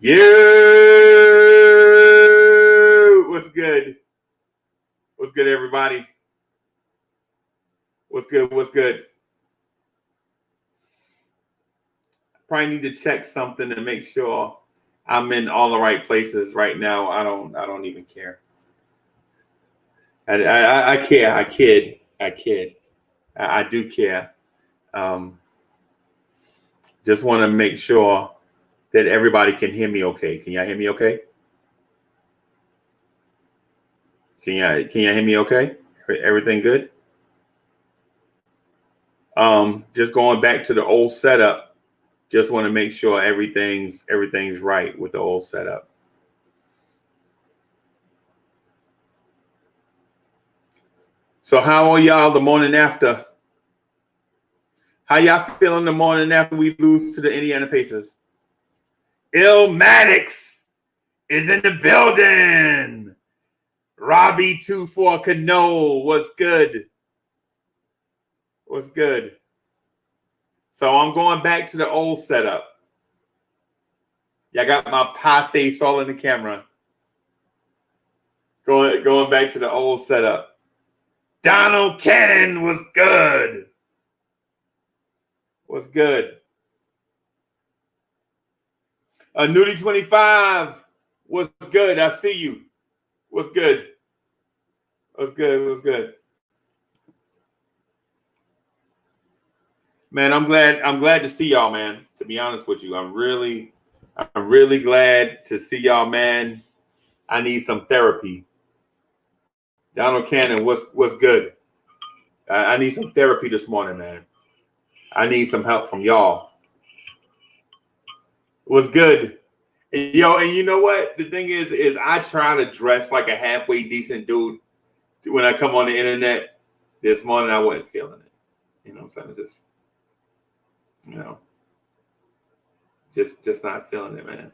You, what's good? What's good, everybody? What's good? What's good? Probably need to check something to make sure I'm in all the right places right now. I don't even care. I care. I kid. I kid. I do care. Um, just want to make sure that everybody can hear me okay. Can y'all hear me okay? Can y'all hear me okay? Everything good? Just going back to the old setup. Just want to make sure everything's right with the old setup. So how are y'all the morning after? How y'all feeling the morning after we lose to the Indiana Pacers? Illmatics is in the building. Robbie 24 Cano, what's good? What's good? So I'm going back to the old setup. Y'all got my pie face all in the camera. Going back to the old setup. Donald Cannon was good. What's good? Nudie 25. What's good? I see you. What's good? What's good? What's good? Man, I'm glad to see y'all, man. To be honest with you, I'm really glad to see y'all, man. I need some therapy. Donald Cannon, what's good? I need some therapy this morning, man. I need some help from y'all. What's good? Yo, and you know what? The thing is I try to dress like a halfway decent dude when I come on the internet. This morning I wasn't feeling it. You know what I'm saying? Just, you know, just not feeling it, man.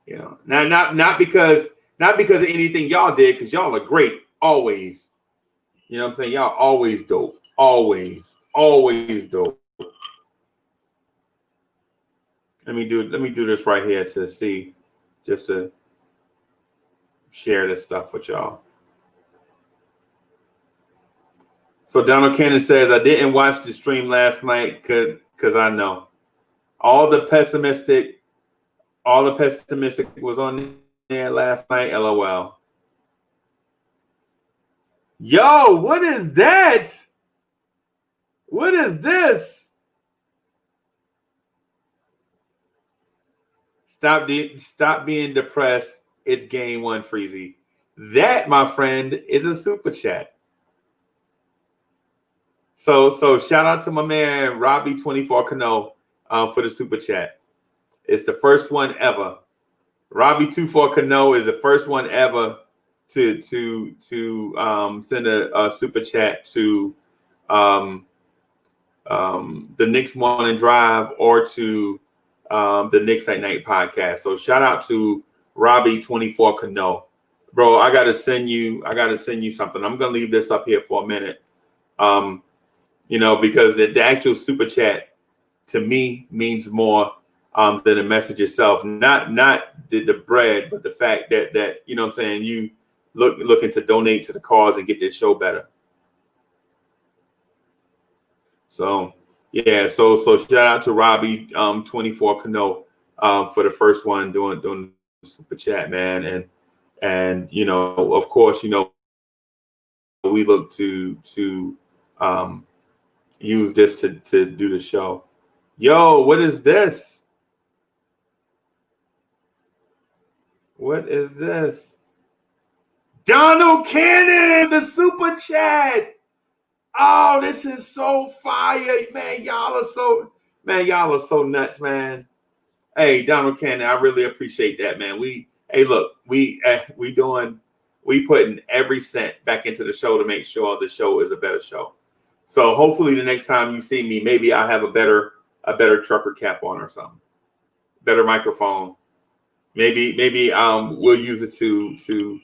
You know, not because of anything y'all did, because y'all are great always. You know what I'm saying? Y'all always dope. Always dope. Let me do this right here to see, just to share this stuff with y'all. So Donald Cannon says, I didn't watch the stream last night because I know all the pessimistic was on there last night. LOL. Yo, what is that? What is this? Stop being depressed. It's game one, Freezy. That, my friend, is a super chat. So shout out to my man Robbie 24 Cano for the super chat. It's the first one ever. Robbie 24 Cano is the first one ever to send a super chat to the Knicks Morning Drive or to the Knicks at Night podcast. So shout out to Robbie 24 Cano. Bro, I gotta send you something. I'm gonna leave this up here for a minute. Because the actual super chat to me means more than the message itself. Not the bread, but the fact that you know what I'm saying, you looking to donate to the cause and get this show better. So yeah, so shout out to Robbie 24 Cano for the first one doing the super chat, man. And of course, we look to use this to do the show. Yo, what is this? What is this? Donald Cannon, the super chat. Oh, this is so fire, man. Y'all are so nuts, man. Hey, Donald Cannon, I really appreciate that, man. We putting every cent back into the show to make sure the show is a better show. So hopefully the next time you see me, maybe I'll have a better trucker cap on or something. Better microphone. Maybe we'll use it to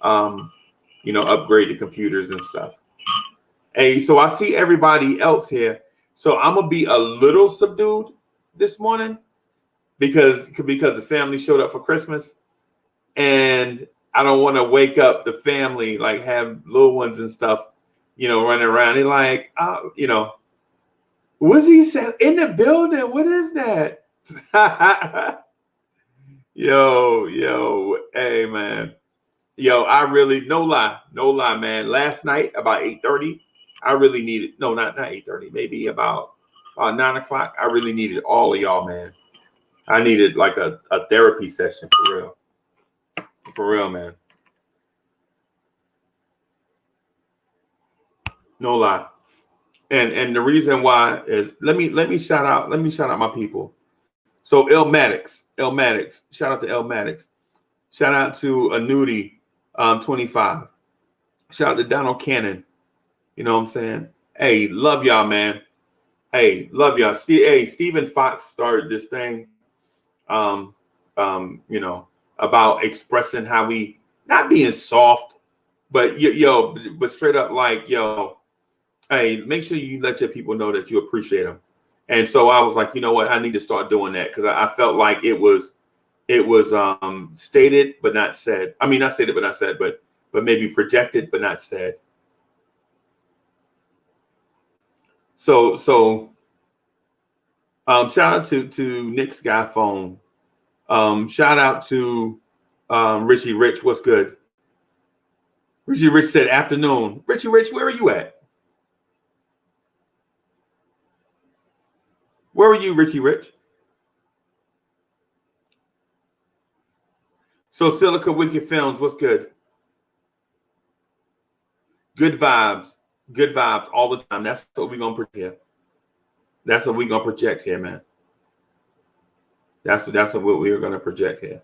upgrade the computers and stuff. Hey, so I see everybody else here. So I'm gonna be a little subdued this morning because the family showed up for Christmas, and I don't want to wake up the family, like have little ones and stuff, running around. They're like, what's he saying in the building? What is that? Yo, hey man. Yo, I really, no lie, man. Last night about 8:30, I really needed, no, not 8:30, maybe about 9 o'clock. I really needed all of y'all, man. I needed like a therapy session for real. For real, man. No lie. And the reason why is let me shout out my people. So El Maddox, shout out to El Maddox. Shout out to Annuity 25. Shout out to Donald Cannon. You know what I'm saying? Hey, love y'all, man. Hey, love y'all. Stephen Fox started this thing, about expressing how we not being soft, but but straight up like, hey, make sure you let your people know that you appreciate them. And so I was like, you know what? I need to start doing that because I felt like it was stated but not said. I mean, not stated but not said, but maybe projected but not said. So shout out to Knicks guy phone. Shout out to Richie Rich. What's good? Richie Rich said afternoon. Richie Rich, where are you at? Where are you, Richie Rich? So Silica Wicked Films, what's good? Good vibes all the time. That's what we're gonna project here. That's what we're gonna project here, man. That's what we're gonna project here.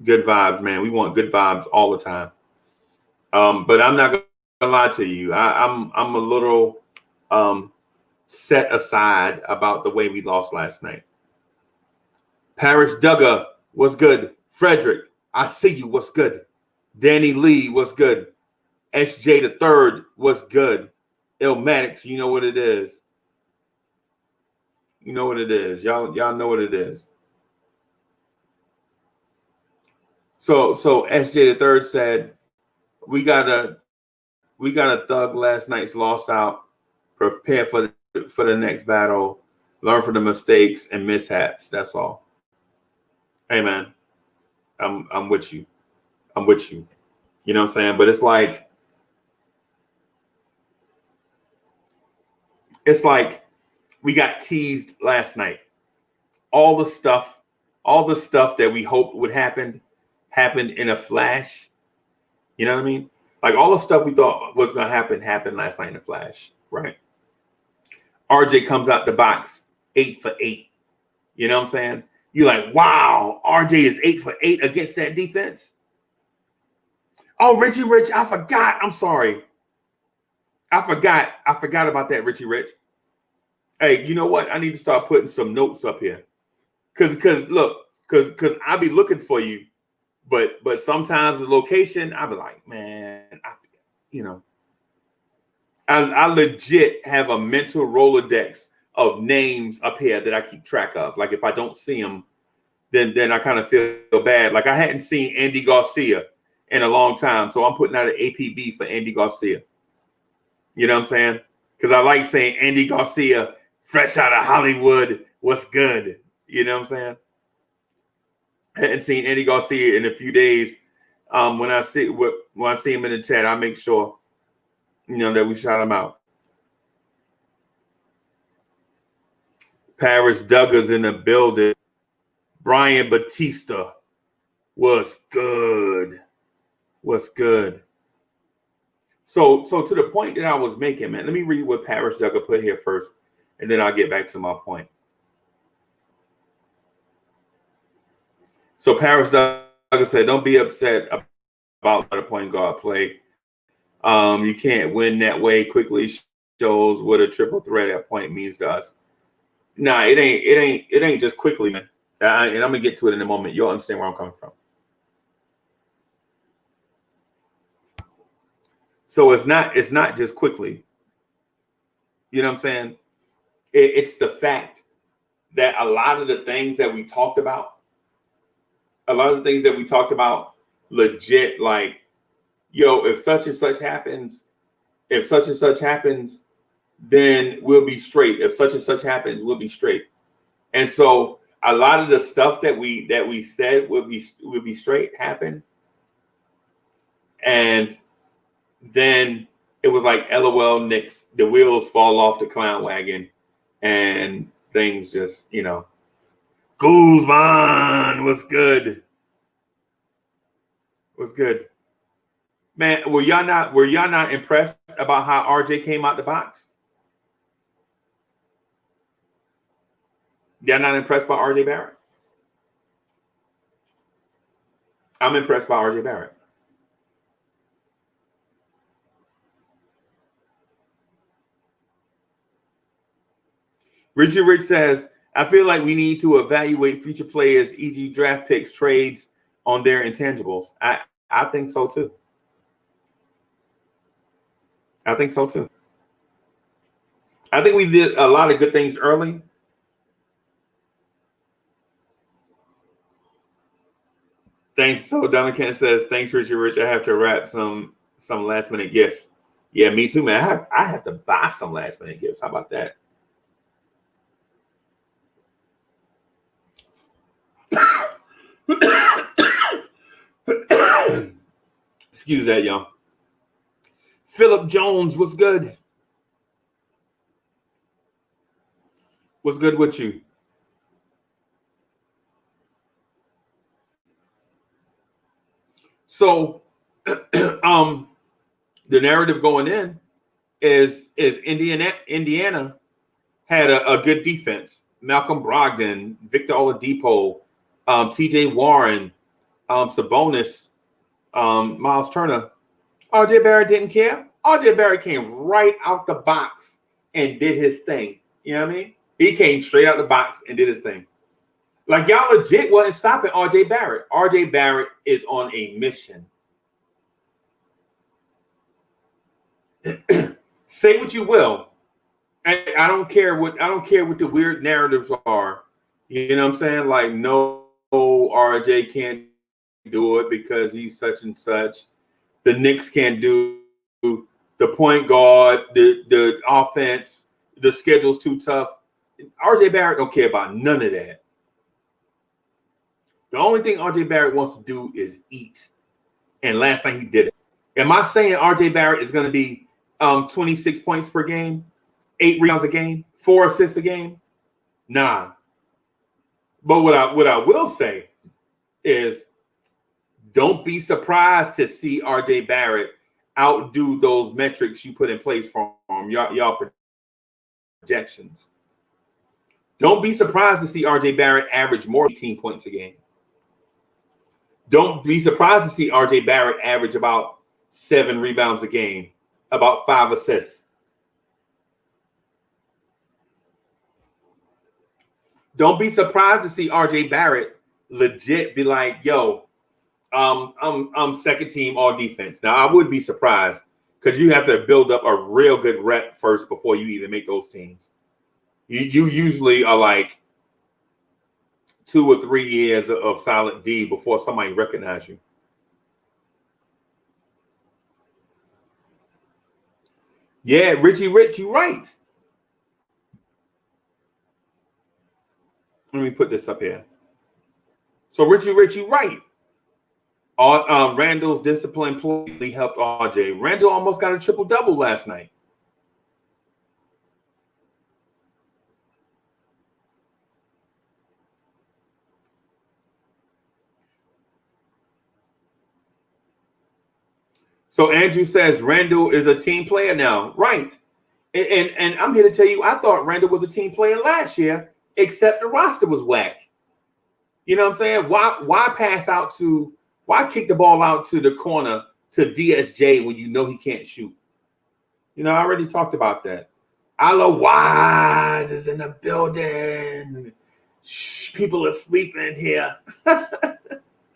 Good vibes, man. We want good vibes all the time. But I'm not gonna lie to you. I'm a little set aside about the way we lost last night. Parrish Duggar, what's good? Frederick, I see you. What's good? Danny Lee, what's good? SJ the Third, what's good? Illmatics, you know what it is. You know what it is. Y'all know what it is. So SJ the Third said, we got a thug last night's loss out. Prepare for the next battle. Learn from the mistakes and mishaps. That's all. Hey man, I'm with you. I'm with you. You know what I'm saying? But it's like we got teased last night. All the stuff that we hoped would happen happened in a flash. You know what I mean? Like all the stuff we thought was going to happened last night in a flash, right? RJ comes out the box 8 for 8. You know what I'm saying? You're like, wow, RJ is 8 for 8 against that defense. Oh, Richie Rich, I forgot. I'm sorry. I forgot about that, Richie Rich. Hey, you know what? I need to start putting some notes up here. Cause I'll be looking for you, but sometimes the location, I'll be like, man, I legit have a mental Rolodex of names up here that I keep track of. Like if I don't see them, then I kind of feel bad. Like I hadn't seen Andy Garcia in a long time, so I'm putting out an APB for Andy Garcia. You know what I'm saying? Because I like saying Andy Garcia, fresh out of Hollywood, what's good? You know what I'm saying? I hadn't seen Andy Garcia in a few days. When I see him in the chat, I make sure that we shout him out. Paris Duggar's in the building. Brian Batista was good. What's good? So to the point that I was making, man, let me read what Paris Duggar put here first, and then I'll get back to my point. So Paris Duggar said, don't be upset about the point guard play. You can't win that way. Quickly shows what a triple threat at point means to us. Nah, it ain't just quickly, man. And I'm gonna get to it in a moment. You'll understand where I'm coming from. So it's not just quickly. You know what I'm saying? It's the fact that a lot of the things that we talked about, legit, like, yo, if such and such happens, then we'll be straight. If such and such happens, we'll be straight. And so a lot of the stuff that we said would be straight happened. And then it was like, LOL, Knicks, the wheels fall off the clown wagon, and things just, Guzman was good. Man, were y'all not impressed about how RJ came out the box? Y'all not impressed by RJ Barrett? I'm impressed by RJ Barrett. Richard Rich says, I feel like we need to evaluate future players, e.g. draft picks, trades on their intangibles. I think so too. I think we did a lot of good things early. Thanks. So Duncan says, thanks, Richard Rich. I have to wrap some last minute gifts. Yeah, me too, man. I have to buy some last minute gifts. How about that? Excuse that, y'all. Philip Jones, what's good? What's good with you? So, the narrative going in is Indiana had a good defense. Malcolm Brogdon, Victor Oladipo, T.J. Warren, Sabonis, Miles Turner. RJ Barrett didn't care. RJ Barrett came right out the box and did his thing. You know what I mean? He came straight out the box and did his thing. Like, y'all legit wasn't stopping RJ Barrett. RJ Barrett is on a mission. Say what you will. I don't care what the weird narratives are. You know what I'm saying? Like, no, RJ can't do it because he's such and such. The Knicks can't do the point guard, the offense, the schedule's too tough. RJ Barrett don't care about none of that. The only thing RJ Barrett wants to do is eat. And last night he did it. Am I saying RJ Barrett is going to be 26 points per game, 8 rebounds a game, 4 assists a game? Nah. But what I will say is, don't be surprised to see RJ Barrett outdo those metrics you put in place for him, y'all projections. Don't be surprised to see RJ Barrett average more than 18 points a game. Don't be surprised to see RJ Barrett average about 7 rebounds a game, about 5 assists. Don't be surprised to see RJ Barrett legit be like, yo, I'm second team all defense. Now, I would be surprised because you have to build up a real good rep first before you even make those teams. You usually are like 2 or 3 years of solid D before somebody recognizes you. Yeah, Richie Rich, you're right. Let me put this up here. So Richie Rich, you're right. Randall's discipline completely helped RJ. Randall almost got a triple-double last night. So Andrew says Randall is a team player now. Right. And I'm here to tell you, I thought Randall was a team player last year, except the roster was whack. You know what I'm saying? Why kick the ball out to the corner to DSJ when you know he can't shoot? You know, I already talked about that. Ala Wise is in the building. Shh, people are sleeping here.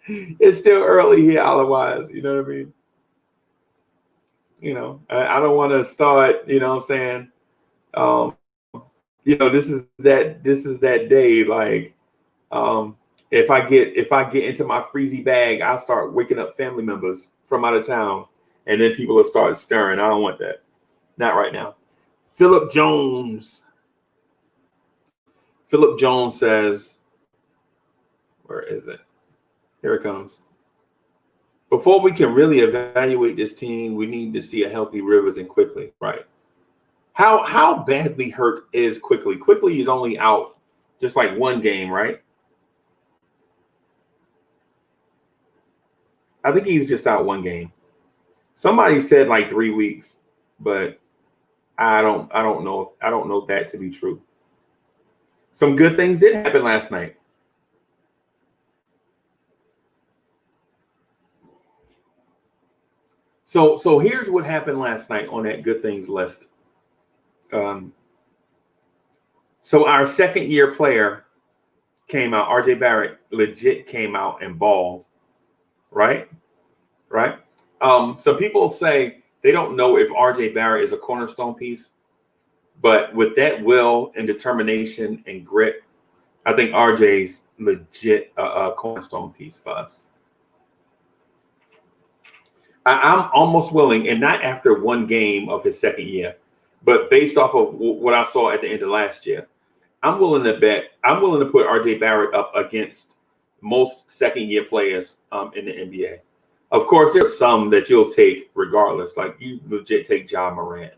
It's still early here, Ala Wise. You know what I mean? You know, I don't want to start, you know what I'm saying? this is that day. Like, if I get into my freezy bag, I'll start waking up family members from out of town, and then people will start stirring. I don't want that. Not right now. Philip Jones says, where is it? Here it comes. Before we can really evaluate this team, we need to see a healthy Rivers and Quickly. Right. How badly hurt is Quickly? Quickly is only out just like one game, right? I think he's just out one game. Somebody said like 3 weeks, but I don't know that to be true. Some good things did happen last night. So here's what happened last night on that good things list. So our second year player came out, RJ Barrett, legit came out and balled, right? Some people say they don't know if RJ Barrett is a cornerstone piece, but with that will and determination and grit, I think RJ's legit a cornerstone piece for us. I'm almost willing, and not after one game of his second year, but based off of what I saw at the end of last year, I'm willing to put RJ Barrett up against most second-year players in the NBA. Of course, there's some that you'll take regardless. Like you legit take Ja Morant,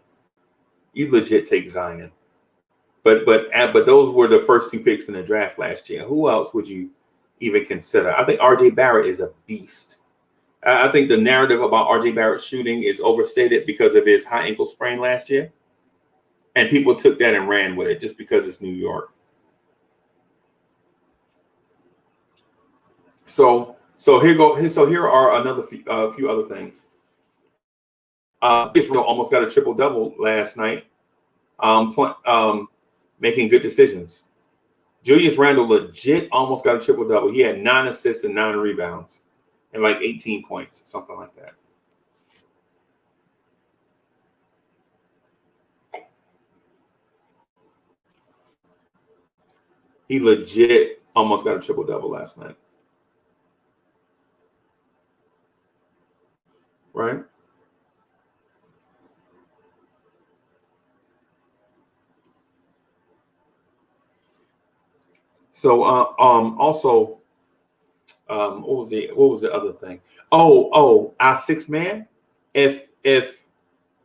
you legit take Zion, but those were the first two picks in the draft last year. Who else would you even consider? I think RJ Barrett is a beast. I think the narrative about RJ Barrett shooting is overstated because of his high ankle sprain last year. And people took that and ran with it just because it's New York. So here are another few other things. Israel almost got a triple-double last night, making good decisions. Julius Randle legit almost got a triple-double. He had 9 assists and 9 rebounds and like 18 points, something like that. He legit almost got a triple-double last night. Right? So also what was the other thing? Oh, our sixth man. If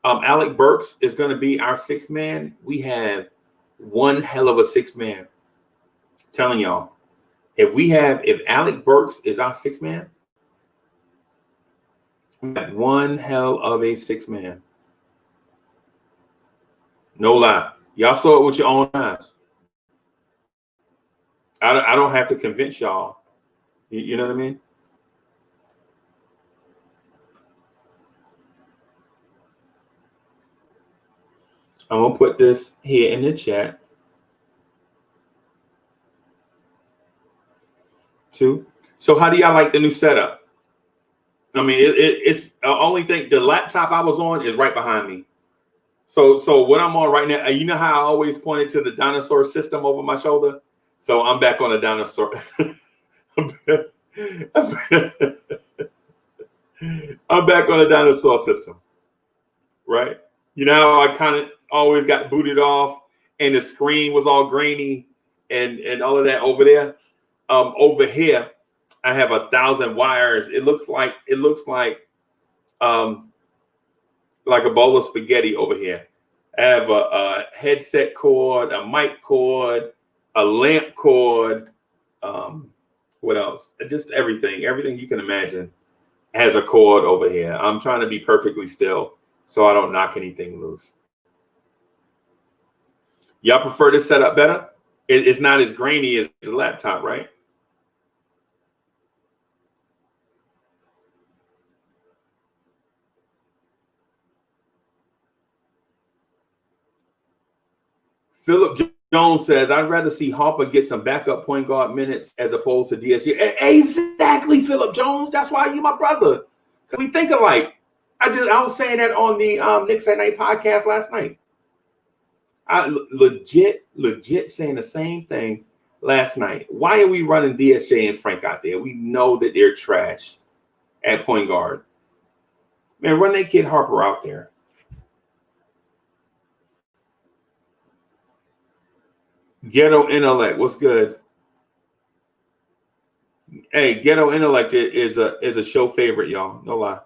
Alec Burks is going to be our sixth man, we have one hell of a sixth man. Telling y'all, if Alec Burks is our sixth man, we have one hell of a sixth man. No lie, y'all saw it with your own eyes. I don't have to convince y'all. You know what I mean? I'm gonna put this here in the chat. Too. So how do y'all like the new setup? I mean, it's the only thing. The laptop I was on is right behind me. So what I'm on right now, you know how I always pointed to the dinosaur system over my shoulder? So I'm back on a dinosaur. I'm back on a dinosaur system, right? You know how I kind of always got booted off and the screen was all grainy and all of that over there. Over here, I have 1,000 wires. It looks like a bowl of spaghetti over here. I have a headset cord, a mic cord, a lamp cord. What else? Just everything you can imagine has a cord over here. I'm trying to be perfectly still so I don't knock anything loose. Y'all prefer this setup better? It's not as grainy as the laptop, right? Philip Jones says, I'd rather see Harper get some backup point guard minutes as opposed to DSG. Exactly, Philip Jones. That's why you my brother. Because we think alike. I was saying that on the Knicks at Night podcast last night. I legit saying the same thing last night. Why are we running DSJ and Frank out there? We know that they're trash at point guard. Man, run that kid Harper out there. Ghetto Intellect, what's good? Hey, Ghetto Intellect is a show favorite, y'all. No lie.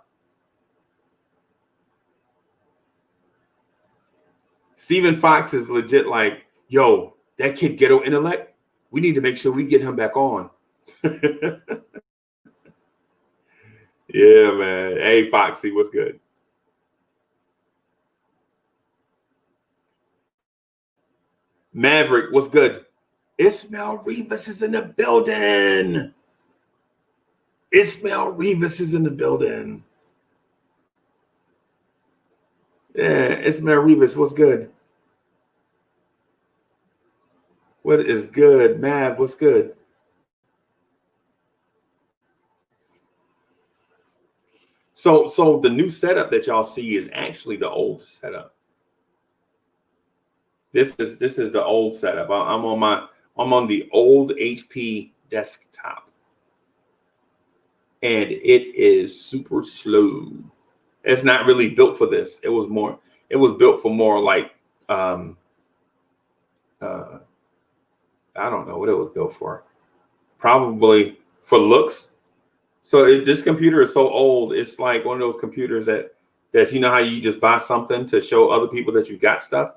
Stephen Fox is legit like, yo, that kid Ghetto Intellect, we need to make sure we get him back on. Yeah, man. Hey, Foxy, what's good? Maverick, what's good? Ismail Rivas is in the building. Ismail Rivas is in the building. Yeah, Ismail Rivas, what's good? What is good? Mav, what's good? So the new setup that y'all see is actually the old setup. This is the old setup. I'm on the old HP desktop. And it is super slow. It's not really built for this. It was built for more like I don't know what it was built for. Probably for looks. So this computer is so old. It's like one of those computers that you know how you just buy something to show other people that you got stuff.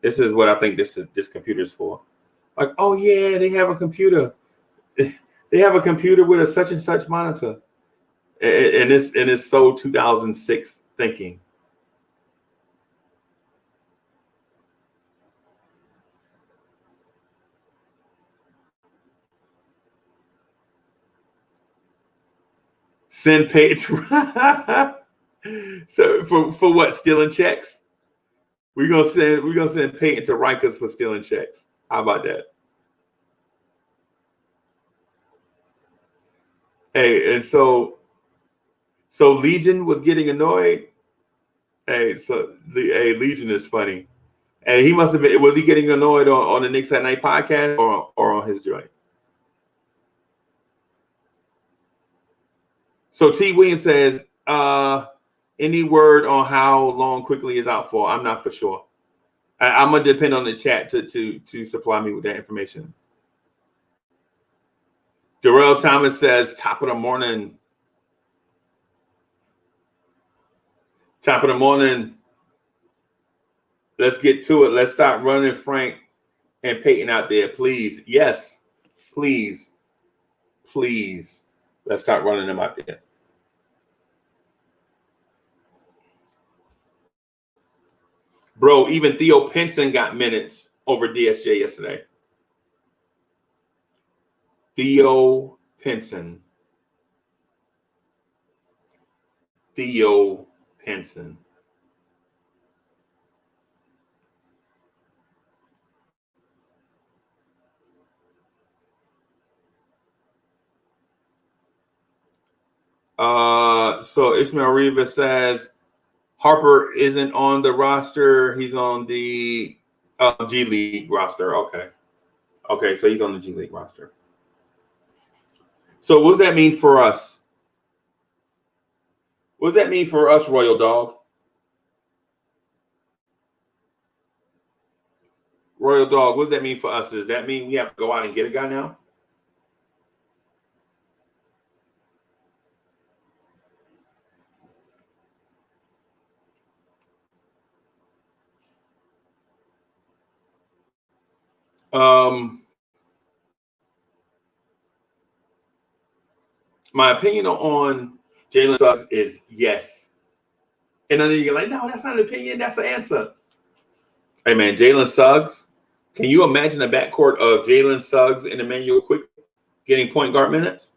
This is what I think this computer is for. Like, oh yeah, they have a computer. They have a computer with a such and such monitor. And it's so 2006 thinking. Send pay to so for what? Stealing checks? We're gonna send Peyton to Rikers for stealing checks. How about that? Hey, and so Legion was getting annoyed. Hey, Legion is funny. And he must have been, was he getting annoyed on the Knicks at Night podcast or on his joint? So T. Williams says, any word on how long Quickly is out for? I'm not for sure. I'm gonna depend on the chat to supply me with that information. Darrell Thomas says, top of the morning. Top of the morning. Let's get to it. Let's start running Frank and Peyton out there, please. Yes, please. Please. Let's start running them out there. Bro, even Theo Pinson got minutes over DSJ yesterday. Theo Pinson. Theo Pinson. So Ismail Rivas says Harper isn't on the roster. He's on the G League roster. Okay, so he's on the G League roster. So what does that mean for us? What does that mean for us, Royal Dog? Royal Dog, what does that mean for us? Does that mean we have to go out and get a guy now? My opinion on Jalen Suggs is yes. And then you're like, no, that's not an opinion. That's the answer. Hey, man, Jalen Suggs. Can you imagine a backcourt of Jalen Suggs and Emmanuel Quick getting point guard minutes?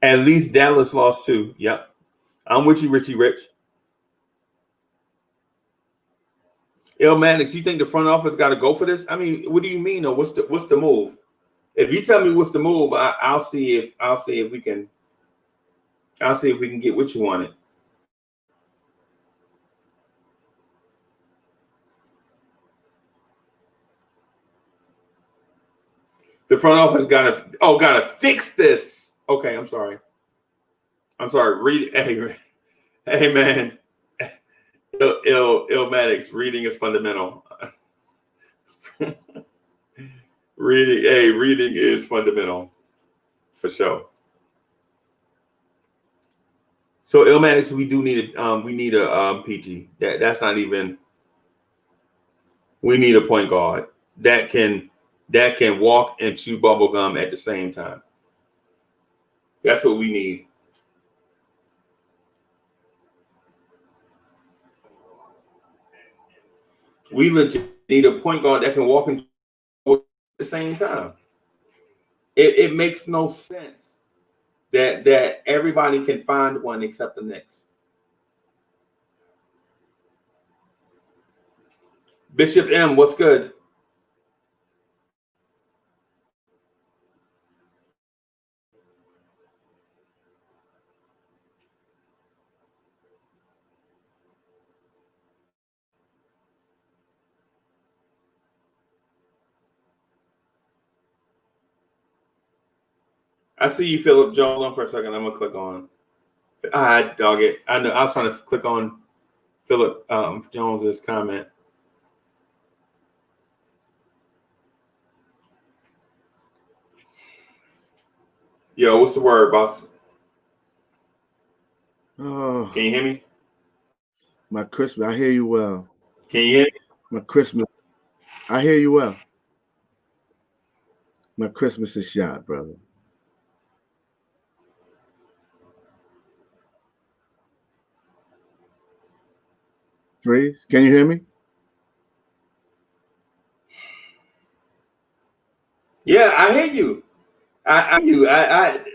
At least Dallas lost 2. Yep. I'm with you, Richie Rich. Maddox, you think the front office got to go for this? I mean, what do you mean? Or what's the move? If you tell me what's the move, I'll see if we can. I'll see if we can get what you wanted. The front office gotta fix this. Okay, I'm sorry. Read. Hey man. Illmatics. Reading is fundamental. Reading is fundamental for sure. So Illmatics, we do need a PG. That's not even. We need a point guard that can walk and chew bubblegum at the same time. That's what we need. We legit need a point guard that can walk and chew at the same time. It makes no sense that everybody can find one except the Knicks. Bishop M, what's good? I see you, Philip. Hold on for a second. I'm gonna click on. Dog it. I know. I was trying to click on Philip Jones's comment. Yo, what's the word, boss? Oh, can you hear me? My Christmas. I hear you well. Can you hear me? My Christmas. I hear you well. My Christmas is shot, brother. Freeze. Can you hear me? Yeah, I hear you. I hear you.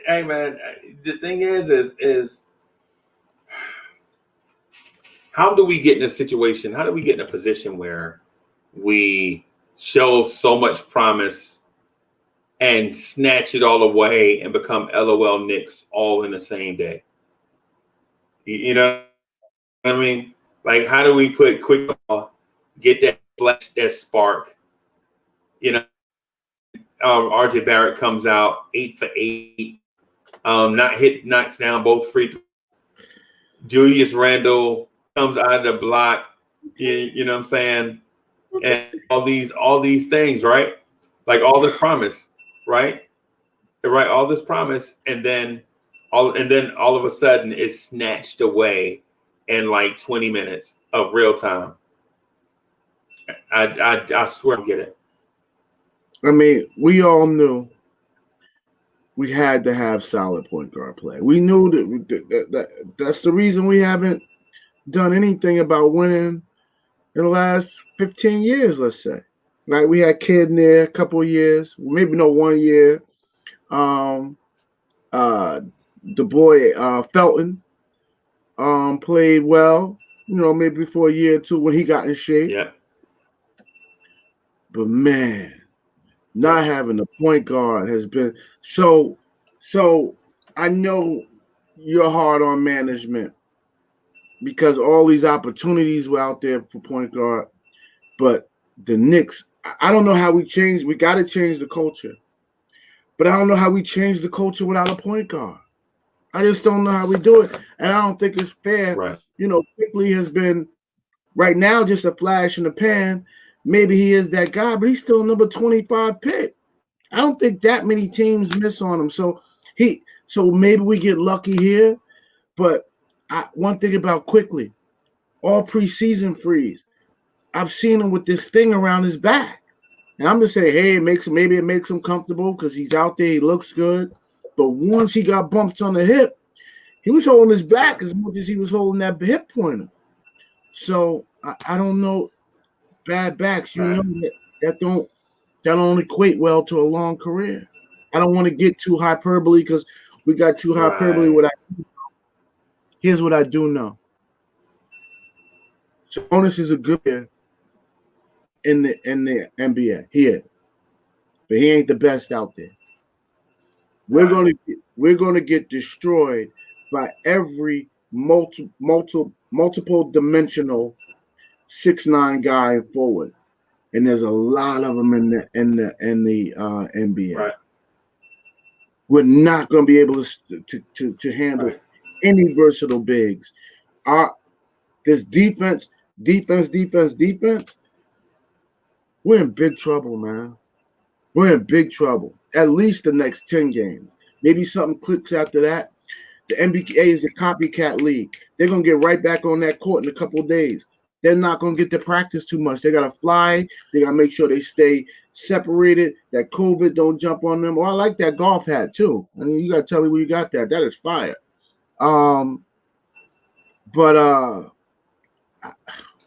Hey man, the thing is how do we get in a situation? How do we get in a position where we show so much promise and snatch it all away and become LOL Knicks all in the same day? You know what I mean? Like, how do we put quick ball, get that flash, that spark? You know, RJ Barrett comes out 8 for 8, knocks down both free throws. Julius Randle comes out of the block. You know what I'm saying? And all these things, right? Like all this promise, right? Right, all this promise, and then all of a sudden it's snatched away in like 20 minutes of real time. I swear I get it. I mean, we all knew we had to have solid point guard play. We knew that's the reason we haven't done anything about winning in the last 15 years, let's say. Like we had Kid in there a couple of years, maybe no 1 year. The boy Felton played well, maybe for a year or two when he got in shape. Yeah. But man, not having a point guard has been so. I know you're hard on management because all these opportunities were out there for point guard, but the Knicks, I don't know how we change. We got to change the culture, but I don't know how we change the culture without a point guard. I just don't know how we do it, and I don't think it's fair. Right. Quickly has been right now just a flash in the pan. Maybe he is that guy, but he's still number 25 pick. I don't think that many teams miss on him. So maybe we get lucky here. But one thing about Quickly, all preseason freeze, I've seen him with this thing around his back. And I'm just saying, hey, maybe it makes him comfortable because he's out there, he looks good. But once he got bumped on the hip, he was holding his back as much as he was holding that hip pointer. So I don't know. Bad backs, Right. that don't equate well to a long career. I don't want to get too hyperbole because we got too hyperbole. Here's what I do know. Sabonis is a good player in the NBA here, but he ain't the best out there. We're gonna get destroyed by every multiple dimensional 6'9" guy forward, and there's a lot of them in the NBA. Right. We're not going to be able to handle Right. any versatile bigs. This defense. We're in big trouble, man. We're in big trouble. At least the next 10 games. Maybe something clicks after that. The NBA is a copycat league. They're going to get right back on that court in a couple of days. They're not going to get to practice too much. They got to fly. They got to make sure they stay separated, that COVID don't jump on them. Oh, I like that golf hat, too. I mean, you got to tell me where you got that. That is fire. But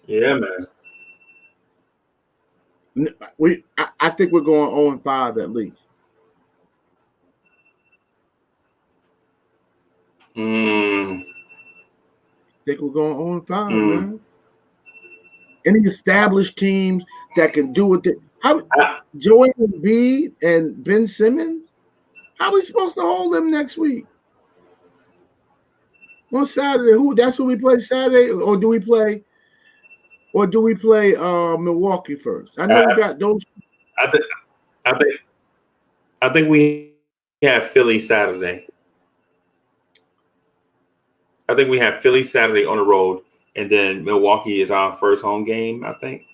Yeah, man. I think we're going 0-5 at least. I think we're going 0-5, man. Any established teams that can do it? Joel Embiid and Ben Simmons? How are we supposed to hold them next week? On Saturday? That's who we play Saturday, or do we play Milwaukee first? I know we got those. I think we have Philly Saturday. I think we have Philly Saturday on the road, and then Milwaukee is our first home game. I think.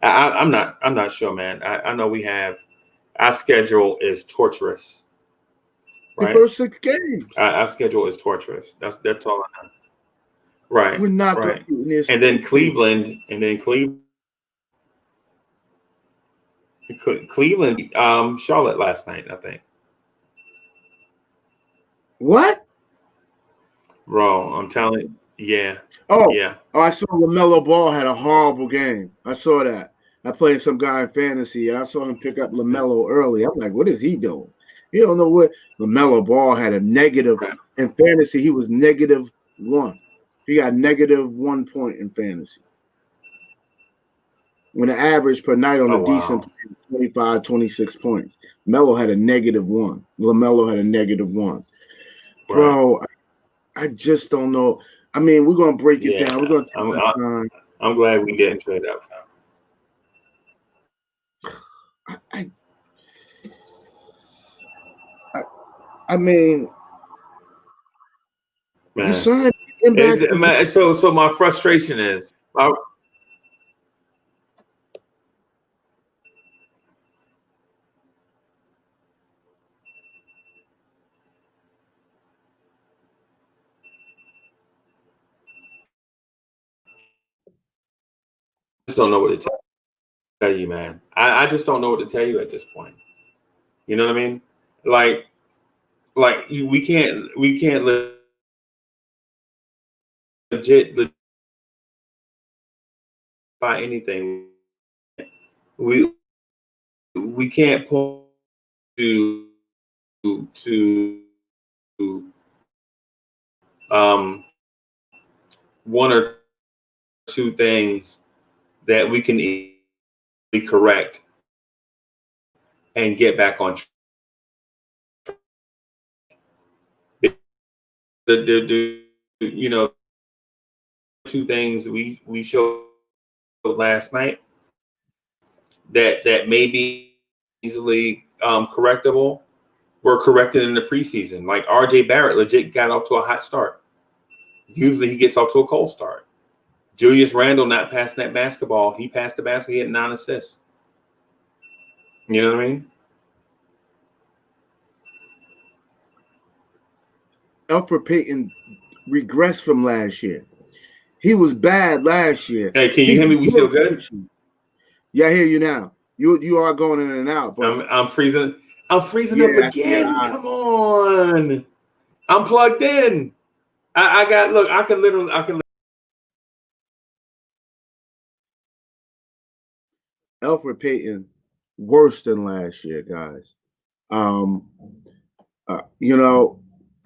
I'm not sure, man. I know we have our schedule is torturous. Right? The first 6 games. Our schedule is torturous. That's all I know. Right. We're not right. going to and then Cleveland, Cleveland, Charlotte last night, I think. What? Bro, I'm telling you, yeah. Oh, yeah. Oh, I saw LaMelo Ball had a horrible game. I saw that. I played some guy in fantasy, and I saw him pick up LaMelo early. I'm like, what is he doing? You don't know what LaMelo Ball had a negative in fantasy. He was -1. He got -1 point in fantasy. When the average per night on a decent 25, 26 points. Melo had a -1. LaMelo had a -1. Bro, I just don't know. I mean, we're gonna break it down. We're gonna. I'm glad we didn't trade up. I mean, man. So my frustration is. I just don't know what to tell you, man. I just don't know what to tell you at this point. You know what I mean? Like we can't legit buy anything. We can't point to one or two things that we can correct and get back on track. You know, two things we showed last night that may be easily correctable were corrected in the preseason. Like RJ Barrett legit got off to a hot start. Usually he gets off to a cold start. Julius Randle not passing that basketball. He passed the basketball. He had 9 assists. You know what I mean? Elfrid Payton regressed from last year. He was bad last year. Hey, can you hear me? We still good? Yeah, I hear you now. You are going in and out, but I'm freezing. I'm freezing up again. Yeah. Come on. I'm plugged in. I can Elfrid Payton worse than last year, guys. I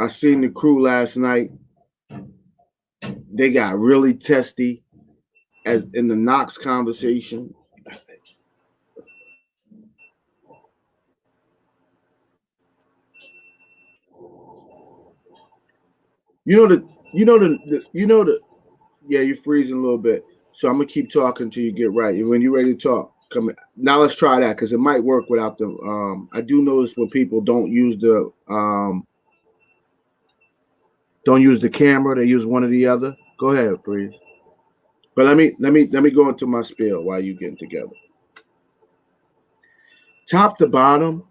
seen the crew last night. They got really testy as in the Knox conversation. Yeah, you're freezing a little bit. So I'm gonna keep talking till you get right. And when you're ready to talk, come in. Now let's try that because it might work without the. I do notice when people don't use the camera, they use one or the other. Go ahead, freeze. But let me go into my spiel while you getting together. Top to bottom,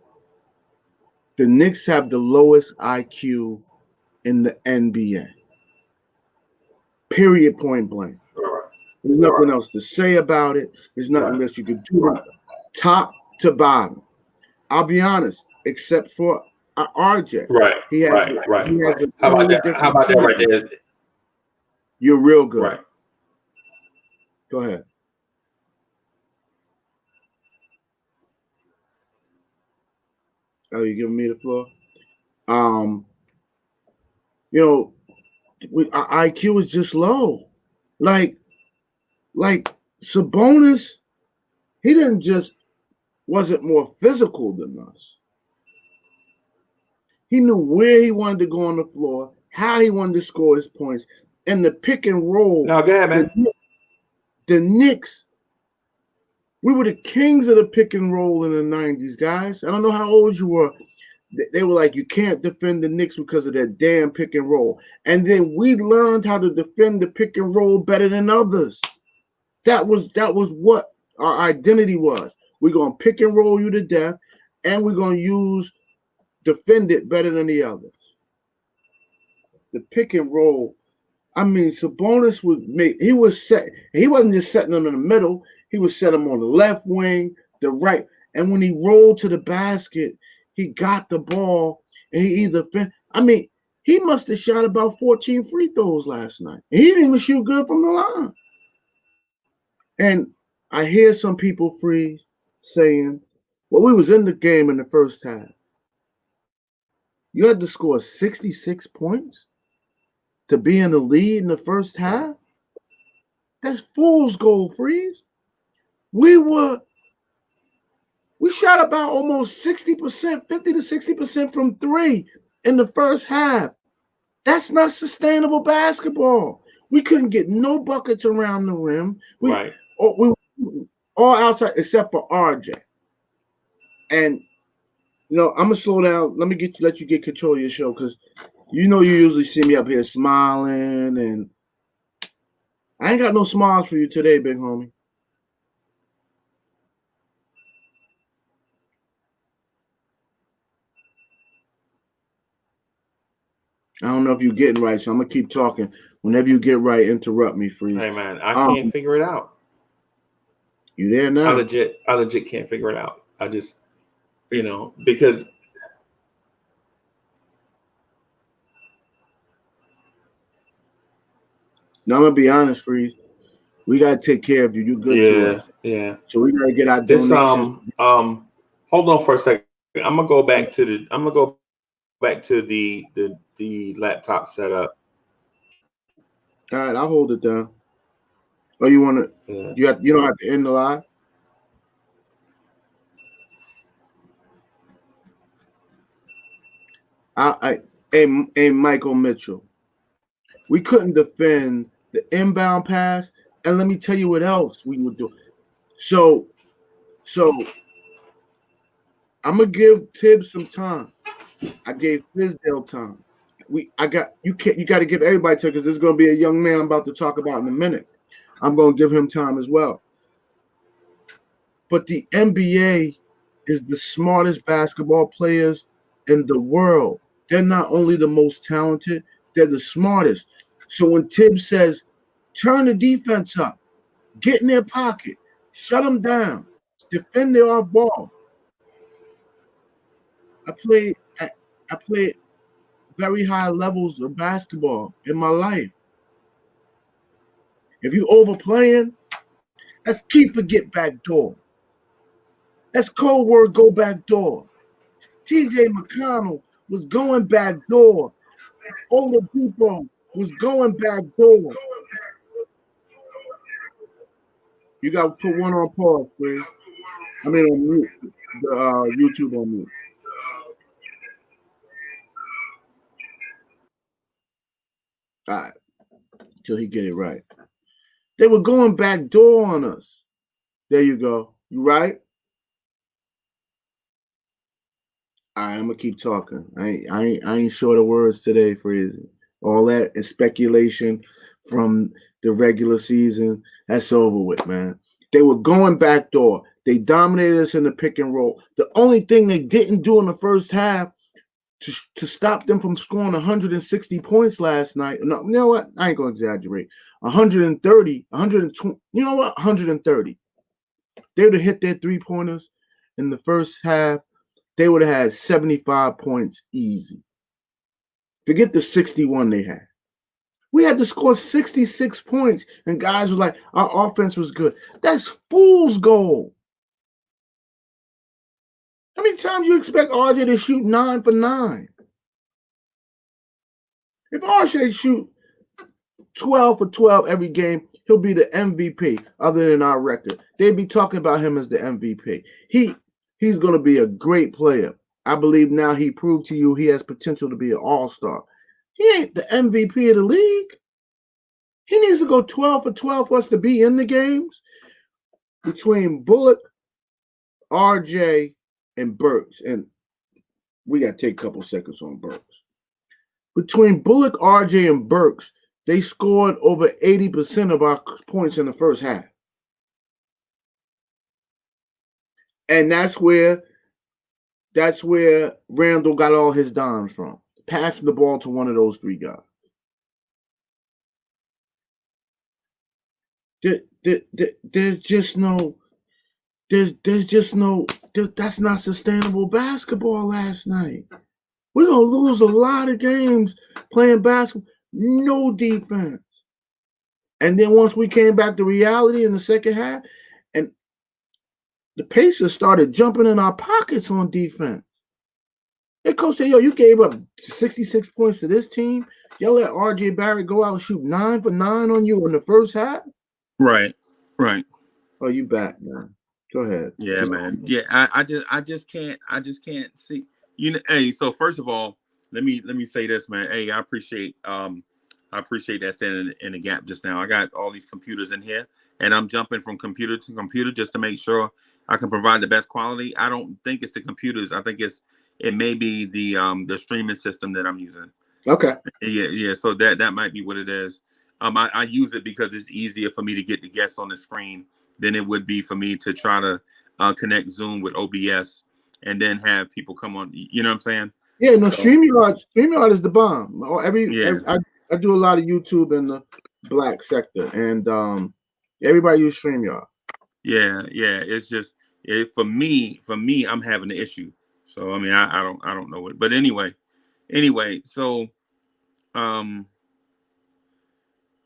the Knicks have the lowest IQ in the NBA. Period. Point blank. There's nothing else to say about it. There's nothing else you can do. Top to bottom. I'll be honest, except for RJ. Right. He has a How about totally that? different How about that right there? You're real good. Right. Go ahead. Oh, you giving me the floor? Our IQ is just low. Like Sabonis, he didn't just wasn't more physical than us. He knew where he wanted to go on the floor, how he wanted to score his points, and the pick and roll. No, go ahead, man. The Knicks, we were the kings of the pick and roll in the 90s, guys. I don't know how old you were. They were like, you can't defend the Knicks because of that damn pick and roll. And then we learned how to defend the pick and roll better than others. That was what our identity was. We're going to pick and roll you to death, and we're going to defend it better than the others. The pick and roll, I mean, Sabonis he wasn't just setting them in the middle. He would set them on the left wing, the right. And when he rolled to the basket, he got the ball and he he must have shot about 14 free throws last night. He didn't even shoot good from the line. And I hear some people freeze saying, well, we was in the game in the first half. You had to score 66 points to be in the lead in the first half? That's fool's gold, freeze. We shot about almost 60%, 50 to 60% from three in the first half. That's not sustainable basketball. We couldn't get no buckets around the rim. We all outside except for RJ. And I'm gonna slow down. Let you get control of your show because you usually see me up here smiling, and I ain't got no smiles for you today, big homie. I don't know if you're getting right, so I'm gonna keep talking. Whenever you get right, interrupt me, freeze. Hey man, I can't figure it out. You there now? I legit can't figure it out. I just, because now I'm gonna be honest, freeze. We gotta take care of you. You're good to us. Yeah. So we gotta get our donations. Hold on for a second. I'm gonna go back to the laptop setup. All right, I'll hold it down. Oh, you want to? Yeah. You don't have to end the live. Hey, Michael Mitchell. We couldn't defend the inbound pass, and let me tell you what else we would do. So I'm gonna give Tibbs some time. I gave Fizdale time. You got to give everybody time because there's gonna be a young man I'm about to talk about in a minute. I'm gonna give him time as well. But the NBA is the smartest basketball players in the world. They're not only the most talented, they're the smartest. So when Tibbs says, turn the defense up, get in their pocket, shut them down, defend their off ball. I played very high levels of basketball in my life. If you overplaying, that's key for get back door. That's code word go back door. TJ McConnell was going back door. Oladipo was going back door. You got to put one on pause, please. I mean on mute. The YouTube on mute. All right, till he get it right. They were going back door on us. There you go. You right? All right, I'm gonna keep talking. I ain't short of words today, Freezy. All that is speculation from the regular season. That's over with, man. They were going back door. They dominated us in the pick and roll. The only thing they didn't do in the first half to stop them from scoring 160 points last night. No, you know what? I ain't gonna exaggerate. 130, 120. You know what? 130. They would have hit their 3-pointers in the first half. They would have had 75 points easy. Forget the 61 they had. We had to score 66 points, and guys were like, our offense was good. That's fool's gold. How many times you expect RJ to shoot 9 for 9? If RJ shoot 12 for 12 every game, he'll be the MVP other than our record. They'd be talking about him as the MVP. He's going to be a great player. I believe now he proved to you he has potential to be an all-star. He ain't the MVP of the league. He needs to go 12 for 12 for us to be in the games. Between Bullock, RJ, and Burks, and we got to take a couple seconds on Burks. Between Bullock, RJ, and Burks, they scored over 80% of our points in the first half. And that's where Randall got all his dimes from, passing the ball to one of those three guys. There's just no, that's not sustainable basketball last night. We're going to lose a lot of games playing basketball, no defense. And then once we came back to reality in the second half, and the Pacers started jumping in our pockets on defense. The coach said, yo, you gave up 66 points to this team. Y'all let RJ Barrett go out and shoot 9 for 9 on you in the first half? Right. Oh, you back, man. Go ahead. Yeah, man. Yeah, I just can't see. Hey, so first of all, let me say this, man. Hey, I appreciate that standing in the gap just now. I got all these computers in here, and I'm jumping from computer to computer just to make sure I can provide the best quality. I don't think it's the computers. I think it may be the streaming system that I'm using. Okay. Yeah. So that might be what it is. I use it because it's easier for me to get the guests on the screen than it would be for me to try to connect Zoom with OBS and then have people come on. You know what I'm saying? Yeah, no, StreamYard is the bomb. I do a lot of YouTube in the black sector, and everybody use StreamYard. Yeah. It's just for me, I'm having an issue. So I mean, I don't know it, but anyway. So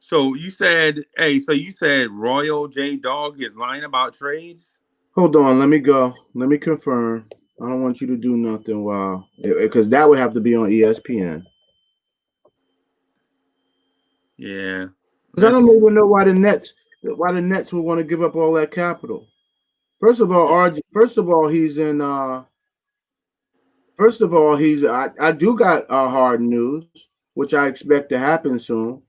So you said Royal J Dog is lying about trades? Hold on, let me go. Let me confirm. I don't want you to do nothing while, because that would have to be on ESPN. Yeah. Because I don't even know why the Nets would want to give up all that capital. First of all, RJ. I do got hard news, which I expect to happen soon.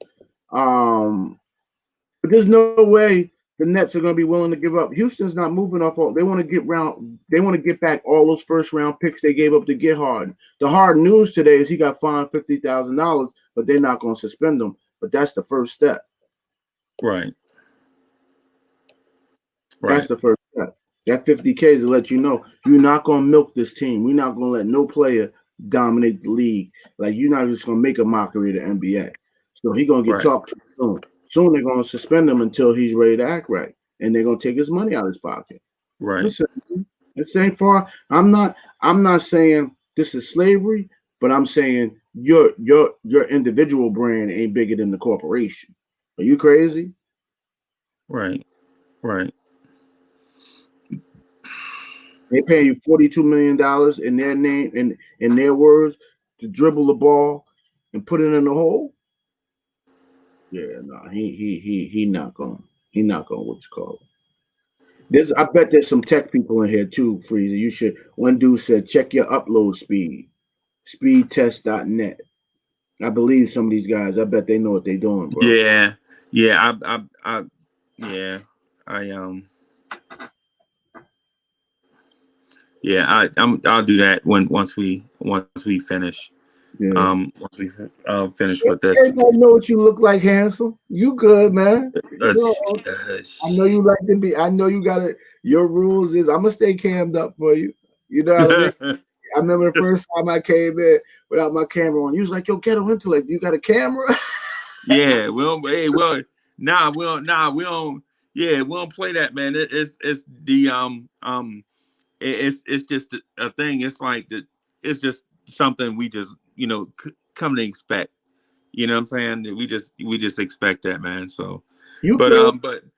But there's no way the Nets are going to be willing to give up. Houston's not moving off all. They want to get back all those first round picks they gave up to get Harden. The hard news today is he got fined $50,000, but they're not going to suspend him. But that's the first step. Right. That's the first step. That $50K is to let you know you're not going to milk this team. We're not going to let no player dominate the league. Like, you're not just going to make a mockery of the NBA. So he's going to get talked to soon. Soon they're going to suspend him until he's ready to act right. And they're going to take his money out of his pocket. Right. Listen, this ain't far. I'm not saying this is slavery, but I'm saying your individual brand ain't bigger than the corporation. Are you crazy? Right. They pay you $42 million in their name and in their words to dribble the ball and put it in the hole. Yeah, no, he not going. He not going. What you call it? I bet there's some tech people in here too, Freezer. You should. One dude said check your upload speed. Speedtest.net. I believe some of these guys. I bet they know what they're doing, bro. Yeah, yeah, yeah, I yeah, I'll do that once we finish. Yeah. Once we finish with this. Everybody know what you look like, handsome. You good, man. You Uh, know, I know you like to be. I know you got it. Your rules is I'm gonna stay cammed up for you. You know what I mean? I remember the first time I came in without my camera on. You was like, "Yo, ghetto intellect. You got a camera?" Yeah, we don't. Yeah, we don't play that, man. It's the it's just a thing. It's like it's just something we just come to expect. You know what I'm saying? We just expect that, man. So, You but good?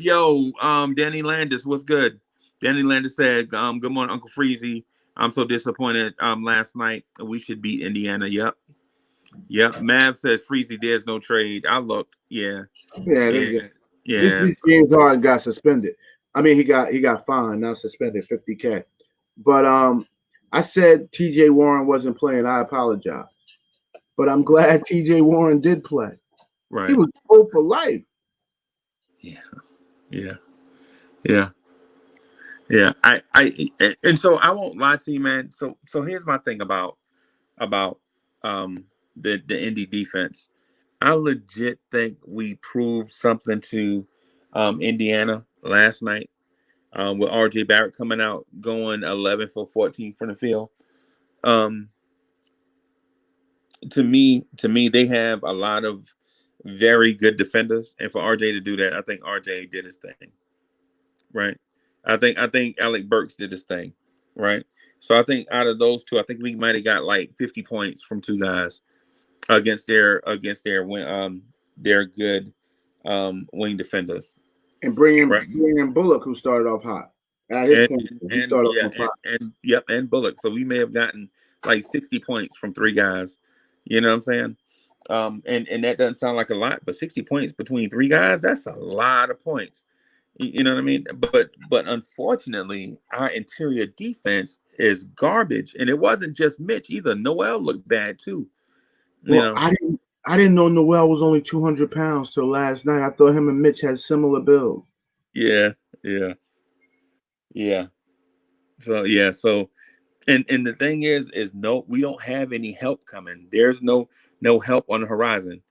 yo, Danny Landis, what's good? Danny Landis said, good morning, Uncle Freezy. I'm so disappointed. Last night we should beat Indiana. Yep. Mav says Freezy, there's no trade. I looked. Yeah. Yeah, this James Harden got suspended. I mean, he got fined, not suspended, $50K. But I said TJ Warren wasn't playing. I apologize. But I'm glad TJ Warren did play. Right. He was pro for life. Yeah. And so I won't lie to you, man. So here's my thing about the Indy defense. I legit think we proved something to Indiana last night with RJ Barrett coming out going 11 for 14 from the field. To me, they have a lot of very good defenders, and for RJ to do that, I think RJ did his thing, right? I think Alec Burks did his thing, right? So I think out of those two, I think we might have got like 50 points from two guys against their good wing defenders, And bring right? in Bullock, who started off hot. At his point, he And started yeah, off hot. and Bullock. So we may have gotten like 60 points from three guys. You know what I'm saying? And that doesn't sound like a lot, but 60 points between three guys, that's a lot of points. You know what I mean? But unfortunately, our interior defense is garbage. And it wasn't just Mitch either. Noel looked bad too. You Well, know. I didn't know Noel was only 200 pounds till last night. I thought him and Mitch had similar builds. Yeah. So and the thing is no, we don't have any help coming. There's no help on the horizon.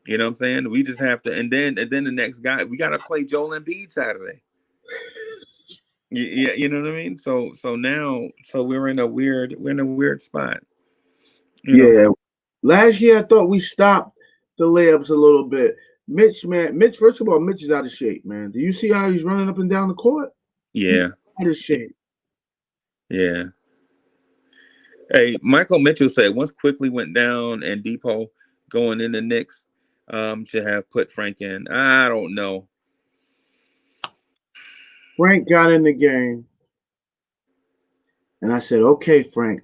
You know what I'm saying? We just have to, and then the next guy, we got to play Joel Embiid Saturday. Yeah, you know what I mean. So now, we're in a weird spot. Yeah, last year I thought we stopped the layups a little bit. Mitch, man, first of all, Mitch is out of shape, man. Do you see how he's running up and down the court? Yeah, He's out of shape. Yeah. Hey, Michael Mitchell said once Quickly went down and Depot going in the Knicks should have put Frank in. I don't know. Frank got in the game, and I said, "Okay, Frank,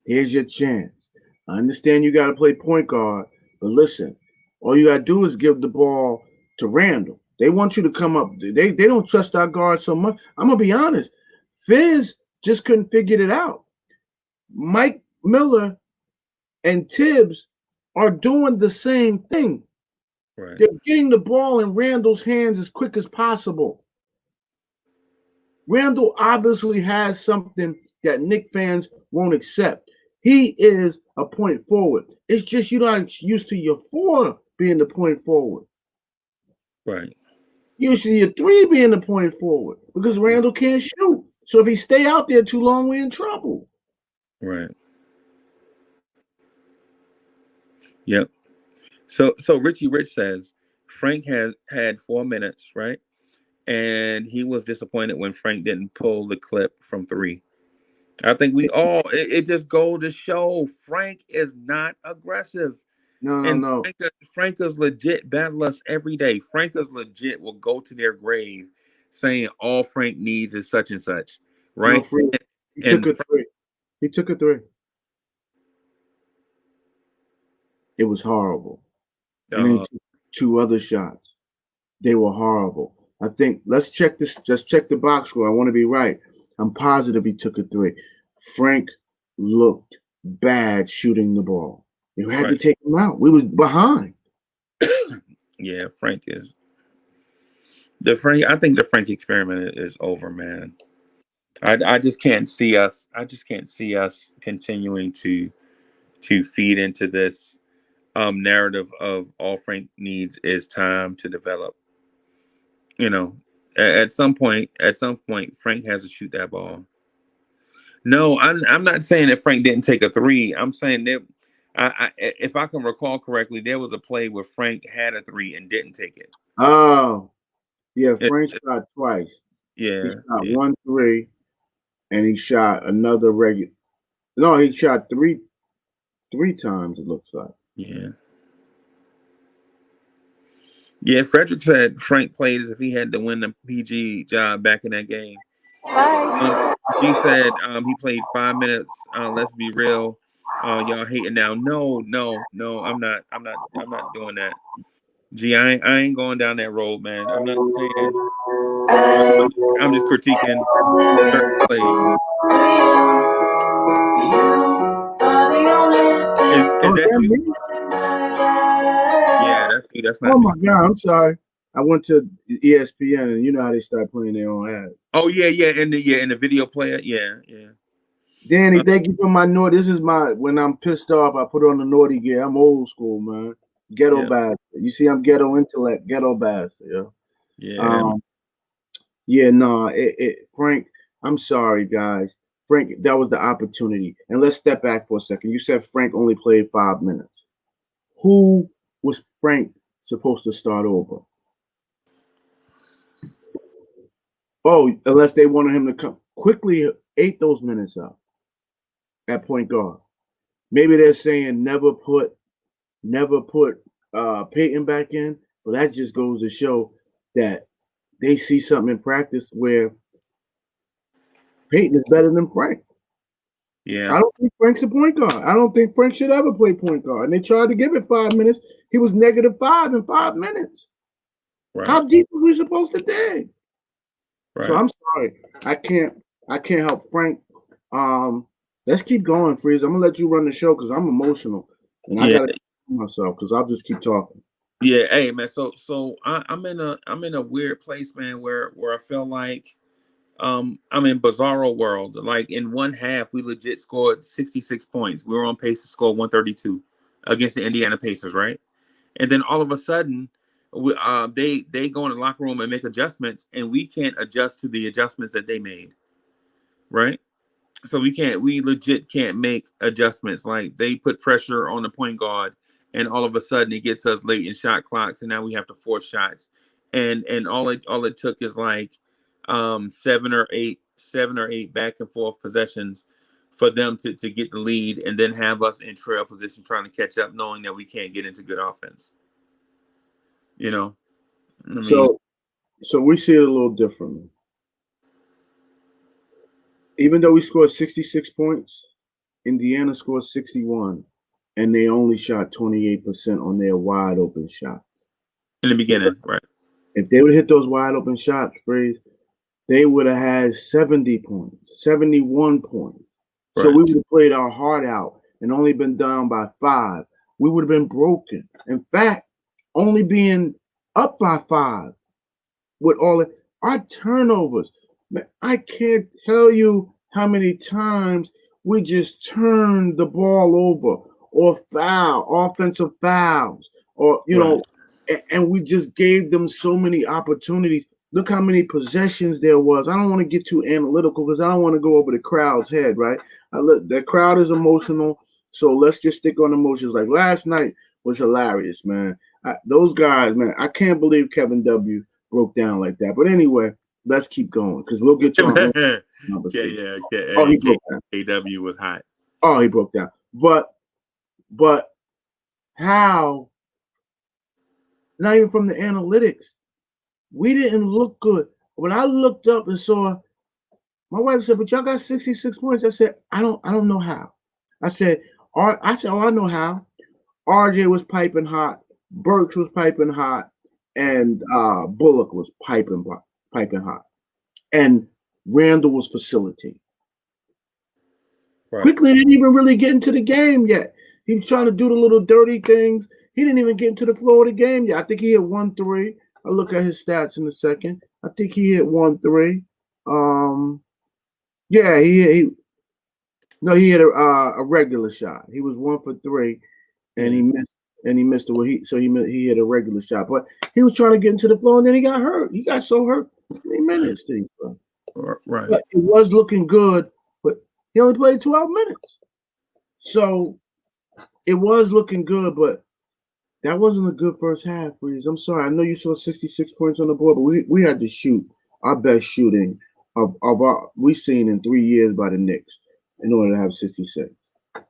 here's your chance. I understand you got to play point guard, but listen, all you got to do is give the ball to Randall. They want you to come up. They don't trust our guard so much. I'm gonna be honest. Fizz just couldn't figure it out. Mike Miller and Tibbs are doing the same thing. Right. They're getting the ball in Randall's hands as quick as possible. Randall obviously has something that Knicks fans won't accept. He is a point forward. It's just you're not used to your four being the point forward. Right. Usually your three being the point forward because Randall can't shoot. So if he stay out there too long, we're in trouble. Right. Yep. So Richie Rich says Frank has had 4 minutes, right? And he was disappointed when Frank didn't pull the clip from 3. I think we all it just go to show Frank is not aggressive. No. Frank is legit battle us every day. Frank is legit will go to their grave saying all Frank needs is such and such. Right? No, he took a 3. He took a 3. It was horrible. And then he took 2 other shots. They were horrible. I think let's check this. Just check the box score. I want to be right. I'm positive he took a 3. Frank looked bad shooting the ball. You had to take him out. We was behind. Yeah, Frank is the Frank. I think the Frank experiment is over, man. I just can't see us. I just can't see us continuing to feed into this narrative of all Frank needs is time to develop. You know, at some point, Frank has to shoot that ball. No, I'm not saying that Frank didn't take a three. I'm saying that if I can recall correctly, there was a play where Frank had a three and didn't take it. Oh, yeah. Frank shot twice. Yeah, he shot 1-3, and he shot another regular. No, he shot three times. It looks like. Yeah. Yeah, Frederick said Frank played as if he had to win the PG job back in that game. He said he played 5 minutes. Let's be real. Y'all hating now. No, I'm not doing that. Gee, I ain't going down that road, man. I'm not saying. I'm just critiquing certain plays. Is that you? Yeah, that's you. That's not me. Oh my God, I'm sorry. I went to ESPN, and you know how they start playing their own ads. Oh yeah, in the video player, yeah. Danny, thank you for my naughty. This is my when I'm pissed off, I put on the naughty gear. I'm old school, man. Ghetto bastard. You see, I'm ghetto intellect, ghetto bastard. Yeah. Frank, I'm sorry, guys. Frank, that was the opportunity. And let's step back for a second. You said Frank only played 5 minutes. Who was Frank supposed to start over? Oh, unless they wanted him to come quickly, ate those minutes up at point guard. Maybe they're saying never put Peyton back in, but that just goes to show that they see something in practice where Peyton is better than Frank. Yeah. I don't think Frank's a point guard. I don't think Frank should ever play point guard. And they tried to give it 5 minutes. He was -5 in 5 minutes. Right. How deep are we supposed to dig? Right. So I'm sorry. I can't help Frank. Let's keep going, Freeze. I'm gonna let you run the show because I'm emotional. And I gotta myself because I'll just keep talking. Yeah, hey man. So I'm in a weird place, man, where I feel like I'm in bizarro world. Like in one half, we legit scored 66 points. We were on pace to score 132 against the Indiana Pacers, right? And then all of a sudden, they go in the locker room and make adjustments, and we can't adjust to the adjustments that they made, right? So we legit can't make adjustments. Like they put pressure on the point guard, and all of a sudden it gets us late in shot clocks, and now we have to force shots. And all it took is like 7 or 8 back and forth possessions for them to get the lead, and then have us in trail position trying to catch up, knowing that we can't get into good offense. So we see it a little differently. Even though we scored 66 points, Indiana scored 61, and they only shot 28% on their wide open shots. In the beginning, right? If they would hit those wide open shots, Freeze, they would have had 70 points, 71 points. Right. So we would have played our heart out and only been down by 5. We would have been broken. In fact, only being up by 5 with all our turnovers. Man, I can't tell you how many times we just turned the ball over or offensive fouls, or and we just gave them so many opportunities. Look how many possessions there was. I don't want to get too analytical because I don't want to go over the crowd's head, right? The crowd is emotional, so let's just stick on emotions. Like last night was hilarious, man. Those guys, man, I can't believe Kevin W. broke down like that. But anyway, let's keep going because we'll get to our yeah. Oh, he broke down. KW was hot. Oh, he broke down. But how? Not even from the analytics, we didn't look good. When I looked up and saw, my wife said, "But y'all got 66 points." I said, "I don't know how." I said, "Oh, I know how." RJ was piping hot, Burks was piping hot, and Bullock was piping hot, and Randall was facilitating. Right. Quickly didn't even really get into the game yet. He was trying to do the little dirty things. He didn't even get into the flow of the game. Yeah, I think he hit 1-3. I'll look at his stats in a second. I think he hit 1-3. Yeah, he hit a regular shot. He was 1-for-3, and he missed it. He hit a regular shot, but he was trying to get into the flow, and then he got hurt. He got so hurt 3 minutes, bro. Right. But it was looking good, but he only played 12 minutes. So it was looking good, but that wasn't a good first half, Reese. I'm sorry. I know you saw 66 points on the board, but we had to shoot our best shooting of our we've seen in 3 years by the Knicks in order to have 66.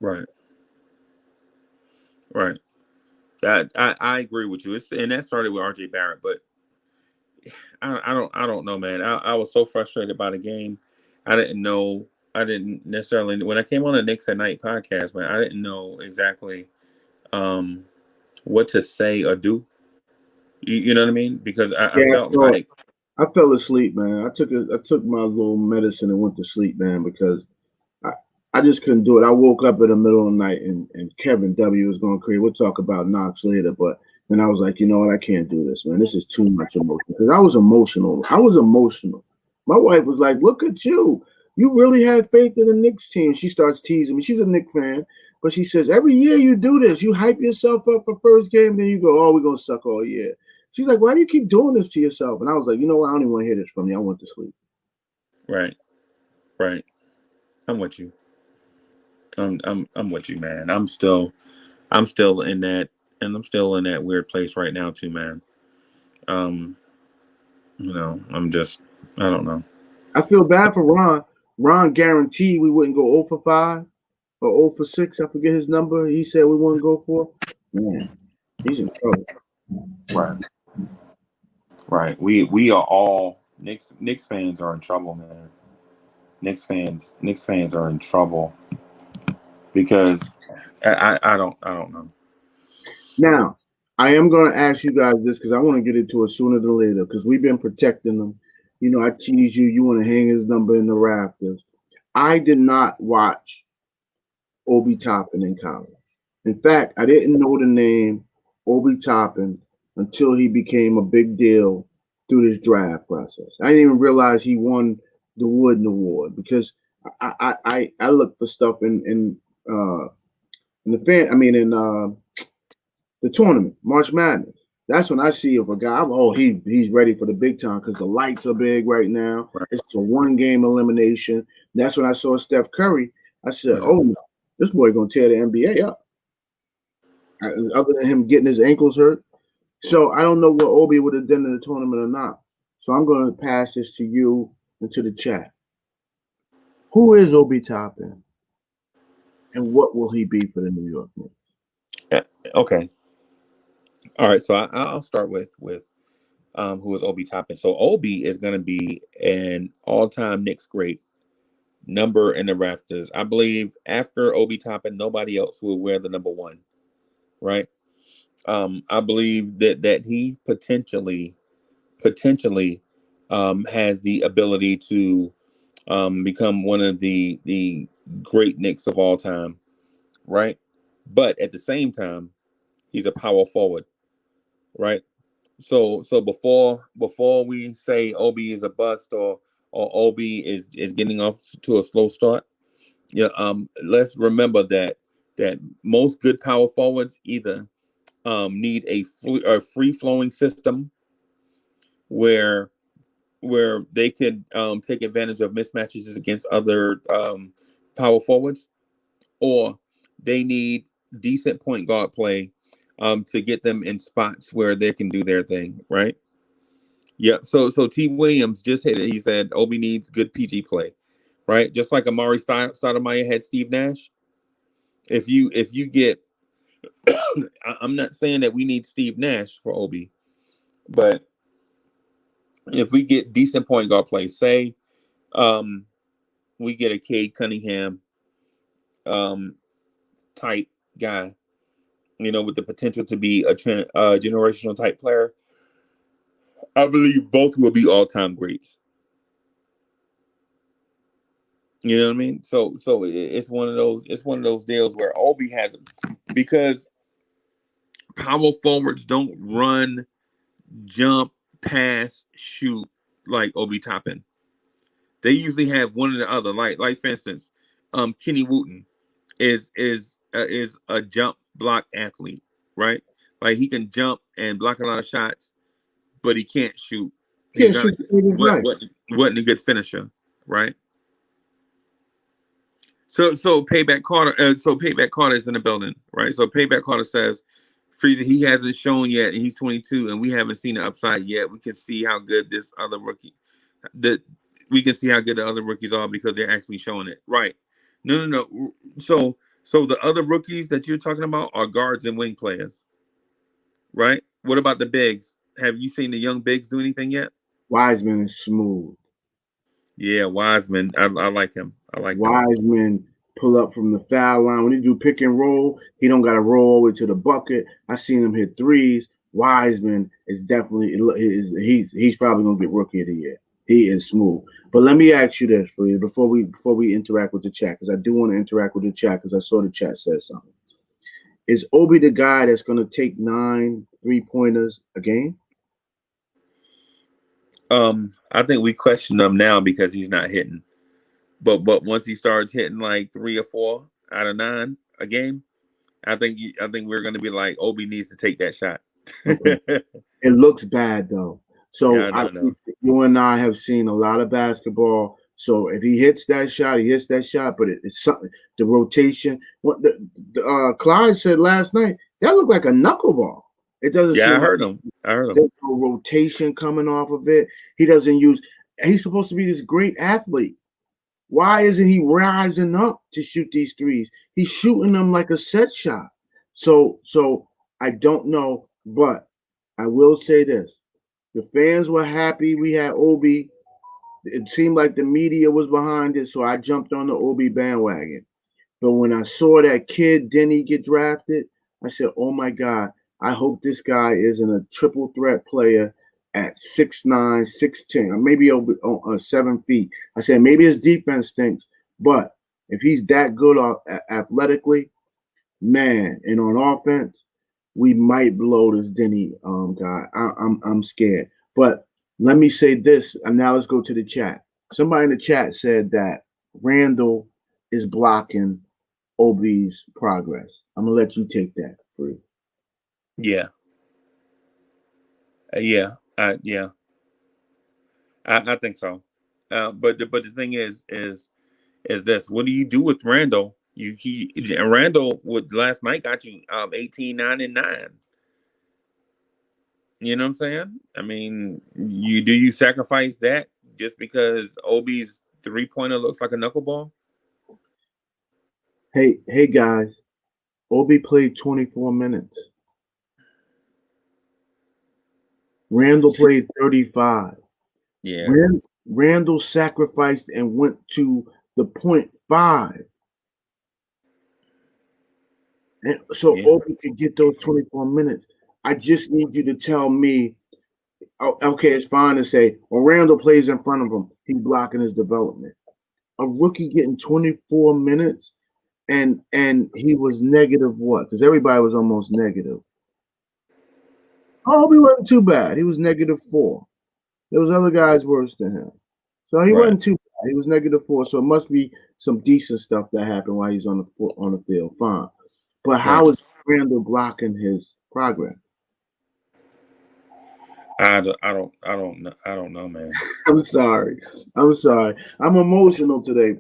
Right. I agree with you. And that started with RJ Barrett, but I don't know, man. I was so frustrated by the game. I didn't necessarily when I came on the Knicks at Night podcast, man. I didn't know exactly what to say or do. You know what I mean? Because I felt like I fell asleep, man. I took my little medicine and went to sleep, man, because I just couldn't do it. I woke up in the middle of the night and Kevin W was going crazy. We'll talk about Knox later, but then I was like, you know what? I can't do this, man. This is too much emotion. Because I was emotional. My wife was like, look at you. You really have faith in the Knicks team. She starts teasing me. She's a Knicks fan, but she says, every year you do this. You hype yourself up for first game, then you go, oh, we're going to suck all year. She's like, why do you keep doing this to yourself? And I was like, you know what? I don't even want to hear this from you. I went to sleep. Right. I'm with you. I'm with you, man. I'm still in that, and I'm still in that weird place right now too, man. I don't know. I feel bad for Ron. Ron guaranteed we wouldn't go 0 for 5 or 0 for 6. I forget his number. He said we wouldn't go for. Man, he's in trouble. Right. We are all Knicks fans are in trouble, man. Knicks fans are in trouble because I don't know. Now, I am going to ask you guys this because I want to get into it sooner than later because we've been protecting them. You know, I tease you. You want to hang his number in the rafters. I did not watch Obi Toppin in college. In fact, I didn't know the name Obi Toppin until he became a big deal through this draft process. I didn't even realize he won the Wooden Award because I look for stuff in the tournament, March Madness. That's when I see if a guy, he's ready for the big time because the lights are big right now. Right. It's a 1-game elimination. That's when I saw Steph Curry. I said, oh no, this boy gonna tear the NBA up. Other than him getting his ankles hurt. So I don't know what Obi would have done in the tournament or not. So I'm going to pass this to you and to the chat. Who is Obi Toppin? And what will he be for the New York Knicks? Okay. All right. So I'll start with who is Obi Toppin. So Obi is going to be an all-time Knicks great, number in the rafters. I believe after Obi Toppin, nobody else will wear the number 1. Right. I believe that he potentially has the ability to become one of the great Knicks of all time, right? But at the same time, he's a power forward, right? So before we say Obi is a bust or Obi is getting off to a slow start, let's remember that most good power forwards either need a free flowing system where they can take advantage of mismatches against other power forwards, or they need decent point guard play to get them in spots where they can do their thing, right? Yeah. So T. Williams just hit it. He said Obi needs good PG play, right? Just like Amari Stoudemire had Steve Nash. If you get, I'm not saying that we need Steve Nash for Obi, but if we get decent point guard play, say we get a Cade Cunningham type guy, with the potential to be a generational type player, I believe both will be all-time greats. You know what I mean? So it's one of those deals where Obi has, because power forwards don't run, jump, pass, shoot like Obi Toppin. They usually have one or the other. Like for instance, Kenny Wooten is a jump block athlete, right? Like he can jump and block a lot of shots, but he can't shoot. He's Can't not shoot the right. wasn't a good finisher, right? So Payback Carter, Payback Carter is in the building, right? So Payback Carter says, Freezer, he hasn't shown yet, and he's 22, and we haven't seen the upside yet. We can see how good this other rookie, that we can see how good the other rookies are because they're actually showing it, right? No. So the other rookies that you're talking about are guards and wing players, right? What about the bigs? Have you seen the young bigs do anything yet? Wiseman is smooth. Yeah, Wiseman. I like him. I like him. Wiseman pull up from the foul line. When he do pick and roll, he don't got to roll all the way to the bucket. I seen him hit threes. Wiseman is definitely he's probably gonna get rookie of the year. He is smooth. But let me ask you this for you before we interact with the chat, because I do want to interact with the chat because I saw the chat said something. Is Obi the guy that's gonna take 9 3-pointers a game? I think we question him now because he's not hitting. But once he starts hitting like 3 or 4 out of 9 a game, I think we're going to be like, Obi needs to take that shot. Okay. It looks bad though. So Yeah, I know. You and I have seen a lot of basketball. So if he hits that shot, he hits that shot. But it's something. The rotation. What Clyde said last night, that looked like a knuckleball. It doesn't. Yeah, seem I heard him. There's no rotation coming off of it. He doesn't use. He's supposed to be this great athlete. Why isn't he rising up to shoot these threes? He's shooting them like a set shot. So I don't know, but I will say this. The fans were happy we had Obi. It seemed like the media was behind it, so I jumped on the Obi bandwagon. But when I saw that kid Denny get drafted, I said, oh my God, I hope this guy isn't a triple threat player at 6'9", 6'10", or maybe over 7 feet. I said, maybe his defense stinks, but if he's that good athletically, man, and on offense, we might blow this Denny guy. I'm scared. But let me say this, and now let's go to the chat. Somebody in the chat said that Randall is blocking Obi's progress. I'm gonna let you take that, Free. Yeah. Yeah. I think so. But the thing is this: what do you do with Randall? Randall would last night got you 18, 9, and 9. You know what I'm saying? I mean, you sacrifice that just because Obi's 3-pointer looks like a knuckleball? Hey guys, Obi played 24 minutes. Randall played 35. Yeah. Randall sacrificed and went to the 0.5. And so Obi could get those 24 minutes. I just need you to tell me, okay, it's fine to say, well, Randall plays in front of him. He's blocking his development. A rookie getting 24 minutes and he was negative what? Because everybody was almost negative. Oh, he wasn't too bad. He was -4. There was other guys worse than him. So he wasn't too bad. He was -4. So it must be some decent stuff that happened while he's on the field. Fine. But how is Randall blocking his progress? I don't know, man. I'm sorry. I'm emotional today,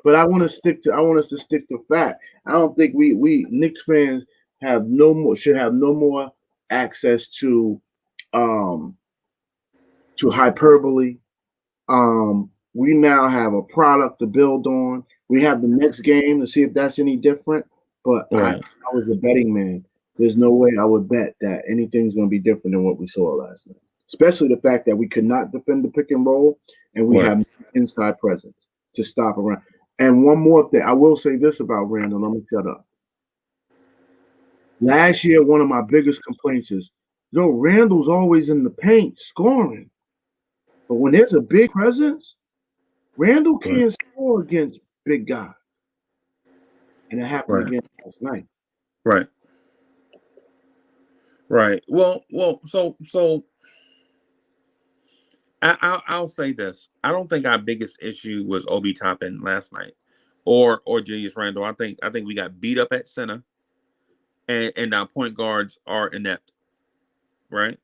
but I want us to stick to fact. I don't think we Knicks fans should have no more access to hyperbole. We now have a product to build on. We have the next game to see if that's any different. But I was a betting man. There's no way I would bet that anything's going to be different than what we saw last night. Especially the fact that we could not defend the pick and roll, and we have inside presence to stop around. And one more thing, I will say this about Randall. Let me shut up. Last year, one of my biggest complaints is, Randall's always in the paint scoring. But when there's a big presence, Randall can't score score against big guys, and it happened Right. again last night. Right. Right. Well. So I'll say this. I don't think our biggest issue was Obi Toppin last night, or Julius Randle. I think we got beat up at center, and our point guards are inept. Right.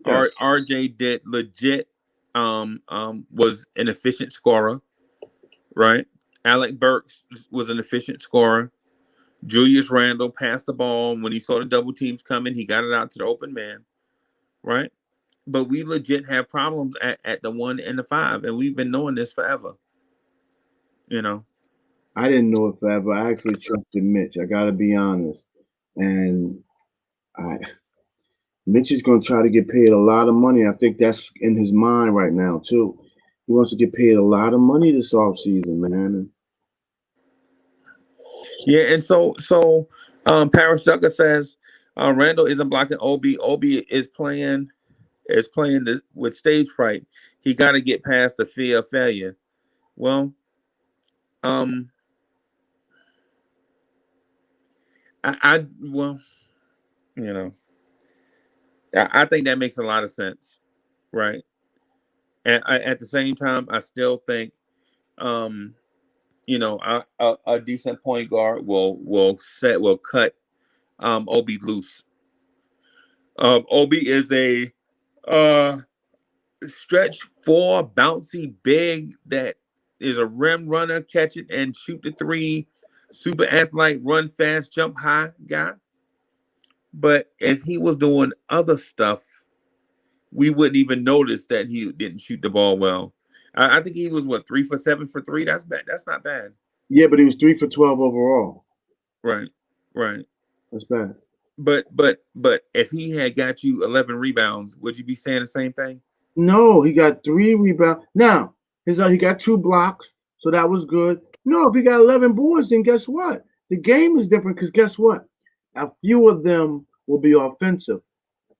Yes. RJ did legit. Was an efficient scorer. Right. Alec Burks was an efficient scorer. Julius Randle passed the ball when he saw the double teams coming. He got it out to the open man. Right. But we legit have problems at the 1 and the 5, and we've been knowing this forever. You know. I didn't know it forever. I actually trusted Mitch. I got to be honest, and Mitch is going to try to get paid a lot of money. I think that's in his mind right now too. He wants to get paid a lot of money this offseason, man. Yeah, and so Paris Tucker says Randall isn't blocking Obi. Obi is playing this with stage fright. He got to get past the fear of failure. Well, I well, you know, I think that makes a lot of sense, right? And at the same time, I still think, a decent point guard will cut Obi loose. Obi is a stretch four, bouncy big that is a rim runner, catch it and shoot the three, super athletic, run fast, jump high guy. But if he was doing other stuff, we wouldn't even notice that he didn't shoot the ball well. I think he was 3 for 7 for 3. That's bad. That's not bad. Yeah, but he was 3 for 12 overall. Right. That's bad. But if he had got you 11 rebounds, would you be saying the same thing? No, he got 3 rebounds. Now, he got 2 blocks, so that was good. No, if he got 11 boards, then guess what? The game is different because guess what? A few of them will be offensive.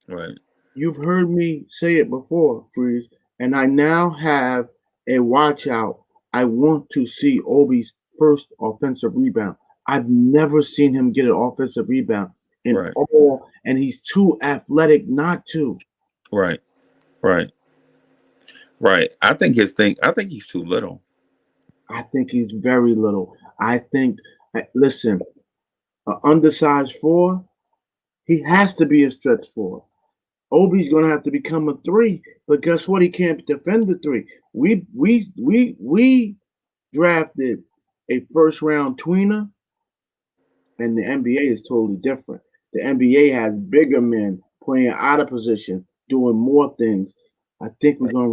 Right. You've heard me say it before, Freeze, and I now have a watch out. I want to see Obi's first offensive rebound. I've never seen him get an offensive rebound in Right. all, and he's too athletic not to. Right. I think he's too little. I think he's very little. I think, listen, an undersized 4, he has to be a stretch 4. Obi's gonna have to become a 3, but guess what? He can't defend the 3. We drafted a first round tweener, and the NBA is totally different. The NBA has bigger men playing out of position, doing more things. I think we're gonna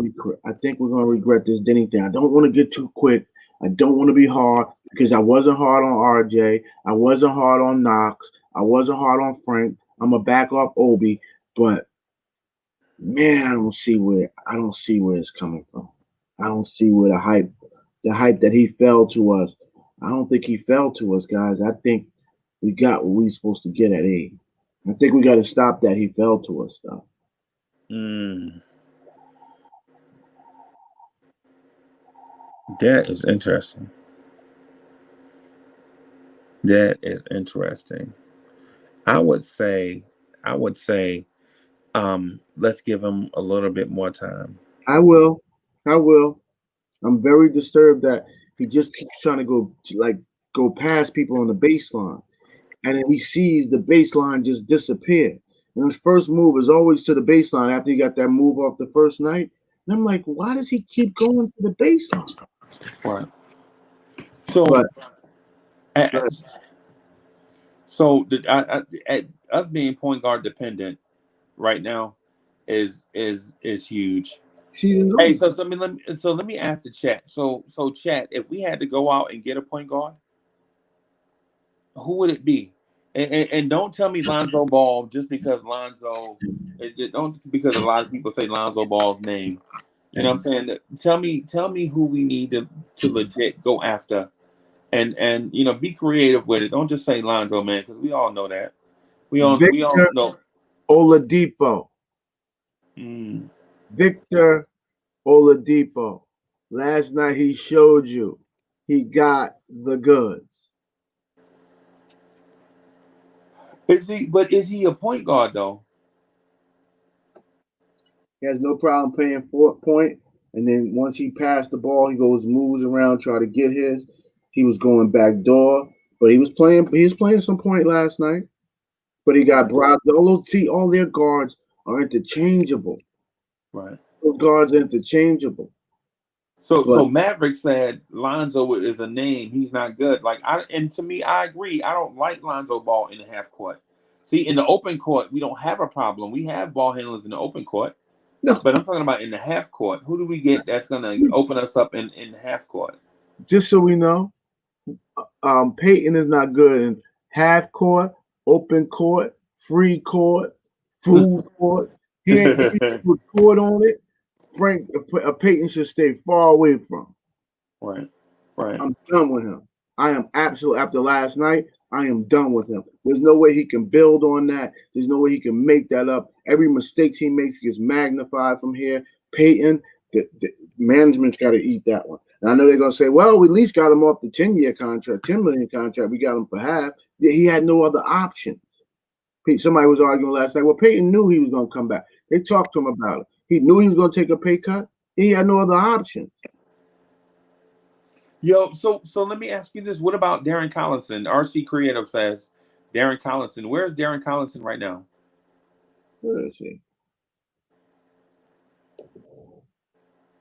regret this Denny thing. I don't want to get too quick. I don't want to be hard because I wasn't hard on RJ. I wasn't hard on Knox. I wasn't hard on Frank. I'm gonna back off Obi, but man, I don't see where it's coming from. I don't see where the hype that he fell to us. I don't think he fell to us, guys. I think we got what we supposed to get at A. I think we got to stop that he fell to us stuff. That is interesting. I would say, let's give him a little bit more time. I will. I'm very disturbed that he just keeps trying to go past people on the baseline, and then he sees the baseline just disappear. And his first move is always to the baseline after he got that move off the first night. And I'm like, why does he keep going to the baseline? Right. So, us being point guard dependent right now is huge. Hey, so let me ask the chat. So chat, if we had to go out and get a point guard, who would it be? And don't tell me Lonzo Ball just because don't because a lot of people say Lonzo Ball's name. You know what I'm saying? Tell me who we need to legit go after, and be creative with it. Don't just say Lonzo, man, because we all know that. We all know. Oladipo. Victor Oladipo. Last night he showed you He got the goods. Is he a point guard though? He has no problem paying for point. And then once he passed the ball, he moves around, try to get his. He was going back door, but he was playing some point last night. But he got brought. All their guards are interchangeable. Right. Those guards are interchangeable. So Maverick said Lonzo is a name. He's not good. And to me, I agree. I don't like Lonzo Ball in the half court. See, in the open court, we don't have a problem. We have ball handlers in the open court. No. But I'm talking about in the half court. Who do we get that's going to open us up in the half court? Just so we know, Peyton is not good in half court, open court, free court, food court. He ain't put court on it. Frank Peyton should stay far away from. Right. I'm done with him. I am absolutely, after last night, I am done with him. There's no way he can build on that. There's no way he can make that up. Every mistake he makes gets magnified from here. Peyton, the management's got to eat that one. And I know they're going to say, well, we at least got him off the 10-year contract, $10 million contract. We got him for half. He had no other options. Somebody was arguing last night. Well, Peyton knew he was going to come back. They talked to him about it. He knew he was going to take a pay cut. He had no other options. Yo, so let me ask you this. What about Darren Collinson? RC Creative says Darren Collinson. Where's Darren Collinson right now? Where is he?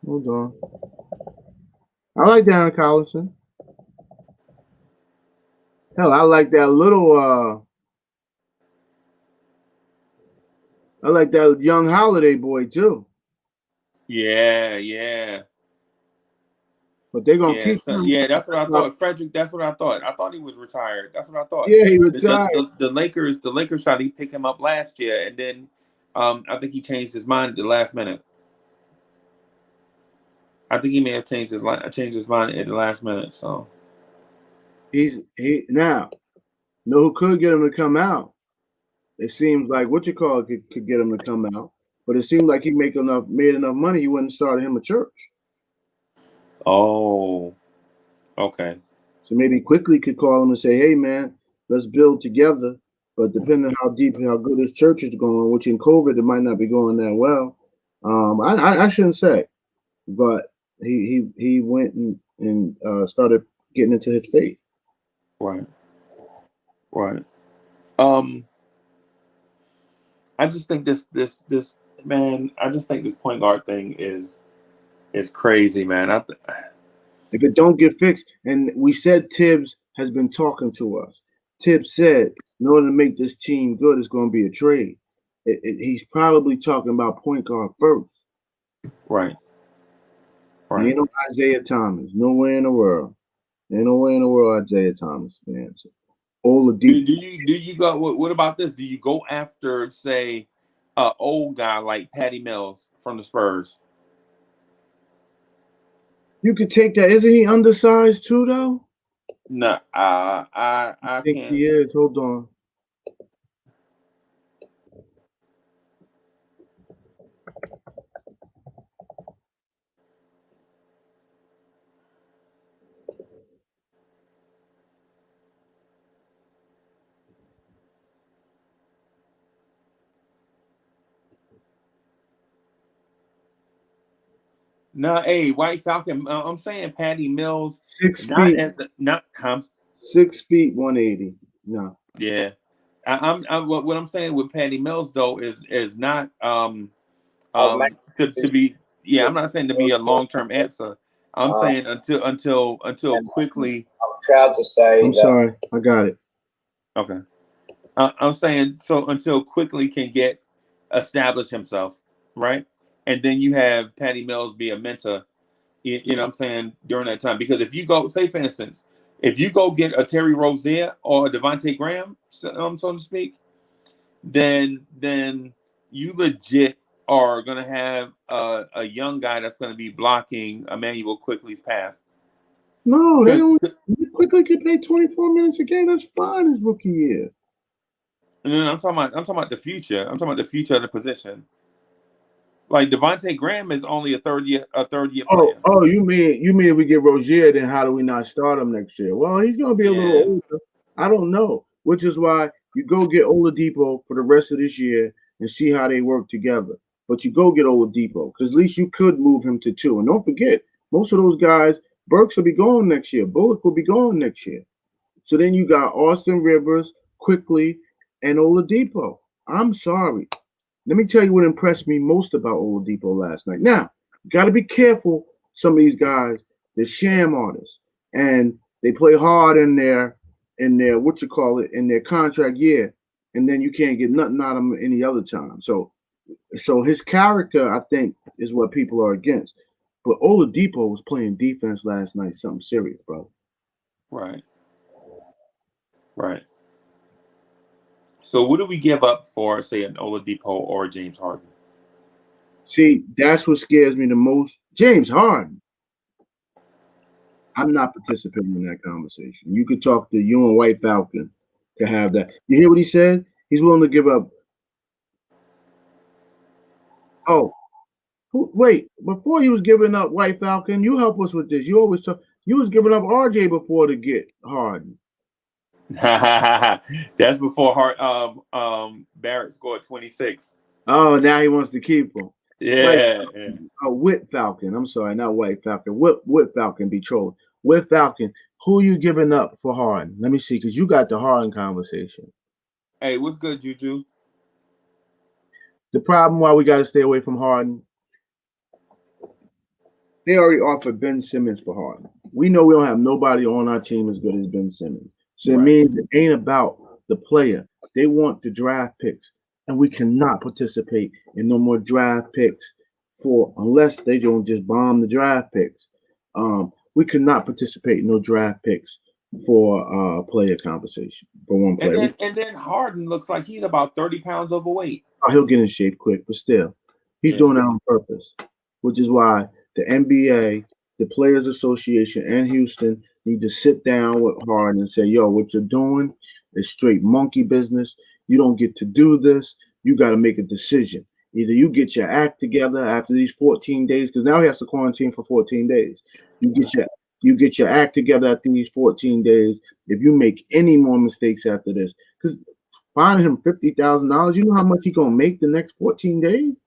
Hold on. I like Darren Collinson. Hell, I like that little I like that young Holiday boy too. Yeah. But they're gonna keep him. Yeah, that's what I thought. Frederick, that's what I thought. I thought he was retired. That's what I thought. Yeah, he retired. The Lakers tried to pick him up last year, and then I think he changed his mind at the last minute. I think he may have changed his mind at the last minute. So he now know who could get him to come out. It seems like could get him to come out, but it seemed like he made enough money. He wouldn't start him a church. Oh, okay. So maybe Quickly could call him and say, "Hey, man, let's build together." But depending on how deep and how good his church is going, which in COVID it might not be going that well. I shouldn't say, but he went and started getting into his faith. Right. I just think this man. I just think this point guard thing is crazy, man. If it don't get fixed, and we said Tibbs has been talking to us. Tibbs said in order to make this team good, it's going to be a trade. He's probably talking about point guard first. Right. Ain't no Isaiah Thomas. Nowhere in the world. Ain't nowhere in the world Isaiah Thomas fans. Do you go? What about this? Do you go after, say, an old guy like Patty Mills from the Spurs? You could take that. Isn't he undersized too, though? No, I think can't. He is. Hold on. No, hey, White Falcon. I'm saying Patty Mills. 6 feet. 6 feet 180. No. Yeah, what I'm saying with Patty Mills though is not to be. Yeah, I'm not saying to be a long-term answer. I'm saying until Quickly. I'm proud to say. I'm sorry, I got it. Okay. I'm saying so until Quickly can establish himself, right? And then you have Patty Mills be a mentor, you know what I'm saying, during that time. Because if you go, say for instance, if you go get a Terry Rozier or a Devontae Graham, so to speak, then you legit are going to have a young guy that's going to be blocking Emmanuel Quickly's path. No, they don't. Quickly get paid 24 minutes a game. That's fine his rookie year. No, I'm talking about the future. I'm talking about the future of the position. Like Devontae Graham is only a third year Oh, player. you mean if we get Rozier, then how do we not start him next year? Well, he's going to be a little older. I don't know, which is why you go get Oladipo for the rest of this year and see how they work together. But you go get Oladipo because at least you could move him to 2. And don't forget, most of those guys, Burks will be gone next year. Bullock will be gone next year. So then you got Austin Rivers, Quickly, and Oladipo. I'm sorry. Let me tell you what impressed me most about Oladipo last night. Now, you got to be careful. Some of these guys, they're sham artists, and they play hard in their in their contract year, and then you can't get nothing out of them any other time. So his character, I think, is what people are against. But Oladipo was playing defense last night, something serious, bro. Right. So what do we give up for, say, an Oladipo or James Harden? See, that's what scares me the most. James Harden. I'm not participating in that conversation. You could talk to you and White Falcon to have that. You hear what he said? He's willing to give up. Oh, wait. Before he was giving up White Falcon, you help us with this. You always talk. You was giving up RJ before to get Harden. That's before Barrett scored 26. Oh, now he wants to keep him. Yeah. Whit Falcon. I'm sorry, not White Falcon. Whit Falcon be trolling. Whit Falcon. Who you giving up for Harden? Let me see, because you got the Harden conversation. Hey, what's good, Juju? The problem why we got to stay away from Harden, they already offered Ben Simmons for Harden. We know we don't have nobody on our team as good as Ben Simmons. So it means it ain't about the player. They want the draft picks, and we cannot participate in no more draft picks unless they don't just bomb the draft picks. We cannot participate in no draft picks for player conversation for one player. And then Harden looks like he's about 30 pounds overweight. Oh, he'll get in shape quick, but still, he's doing that on purpose, which is why the NBA, the Players Association, and Houston need to sit down with Harden and say, yo, what you're doing is straight monkey business. You don't get to do this. You got to make a decision. Either you get your act together after these 14 days, because now he has to quarantine for 14 days. You get your act together after these 14 days. If you make any more mistakes after this, because finding him $50,000, you know how much he gonna make the next 14 days?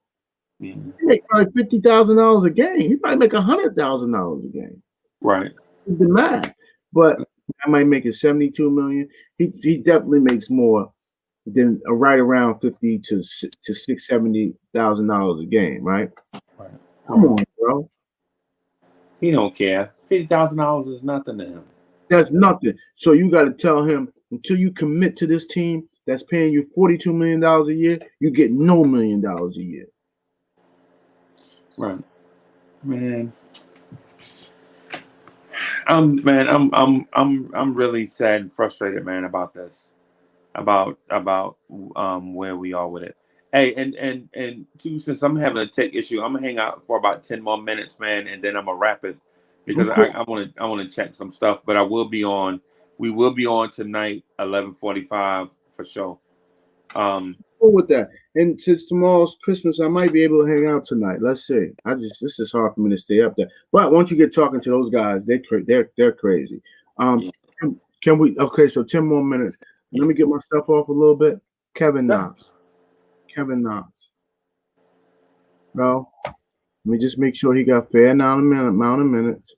He make probably $50,000 a game. He probably make $100,000 a game. Right. The math, but I might make it $72 million. He definitely makes more than right around $50,000 to $70,000 a game, right? Come on, bro. He don't care. $50,000 is nothing to him. That's nothing. So you got to tell him until you commit to this team that's paying you $42 million a year, you get no $1 million a year. Right, man. I'm really sad and frustrated, man, about this, about where we are with it. Hey, and too, since I'm having a tech issue, I'm gonna hang out for about 10 more minutes, man, and then I'm gonna wrap it because I want to check some stuff. But we will be on tonight, 11:45 for sure. Cool with that. And since tomorrow's Christmas, I might be able to hang out tonight. Let's see. This is hard for me to stay up there. But once you get talking to those guys, they're crazy. Can we? Okay, so 10 more minutes. Let me get my stuff off a little bit. Kevin Knox. Bro, let me just make sure he got fair amount of minutes.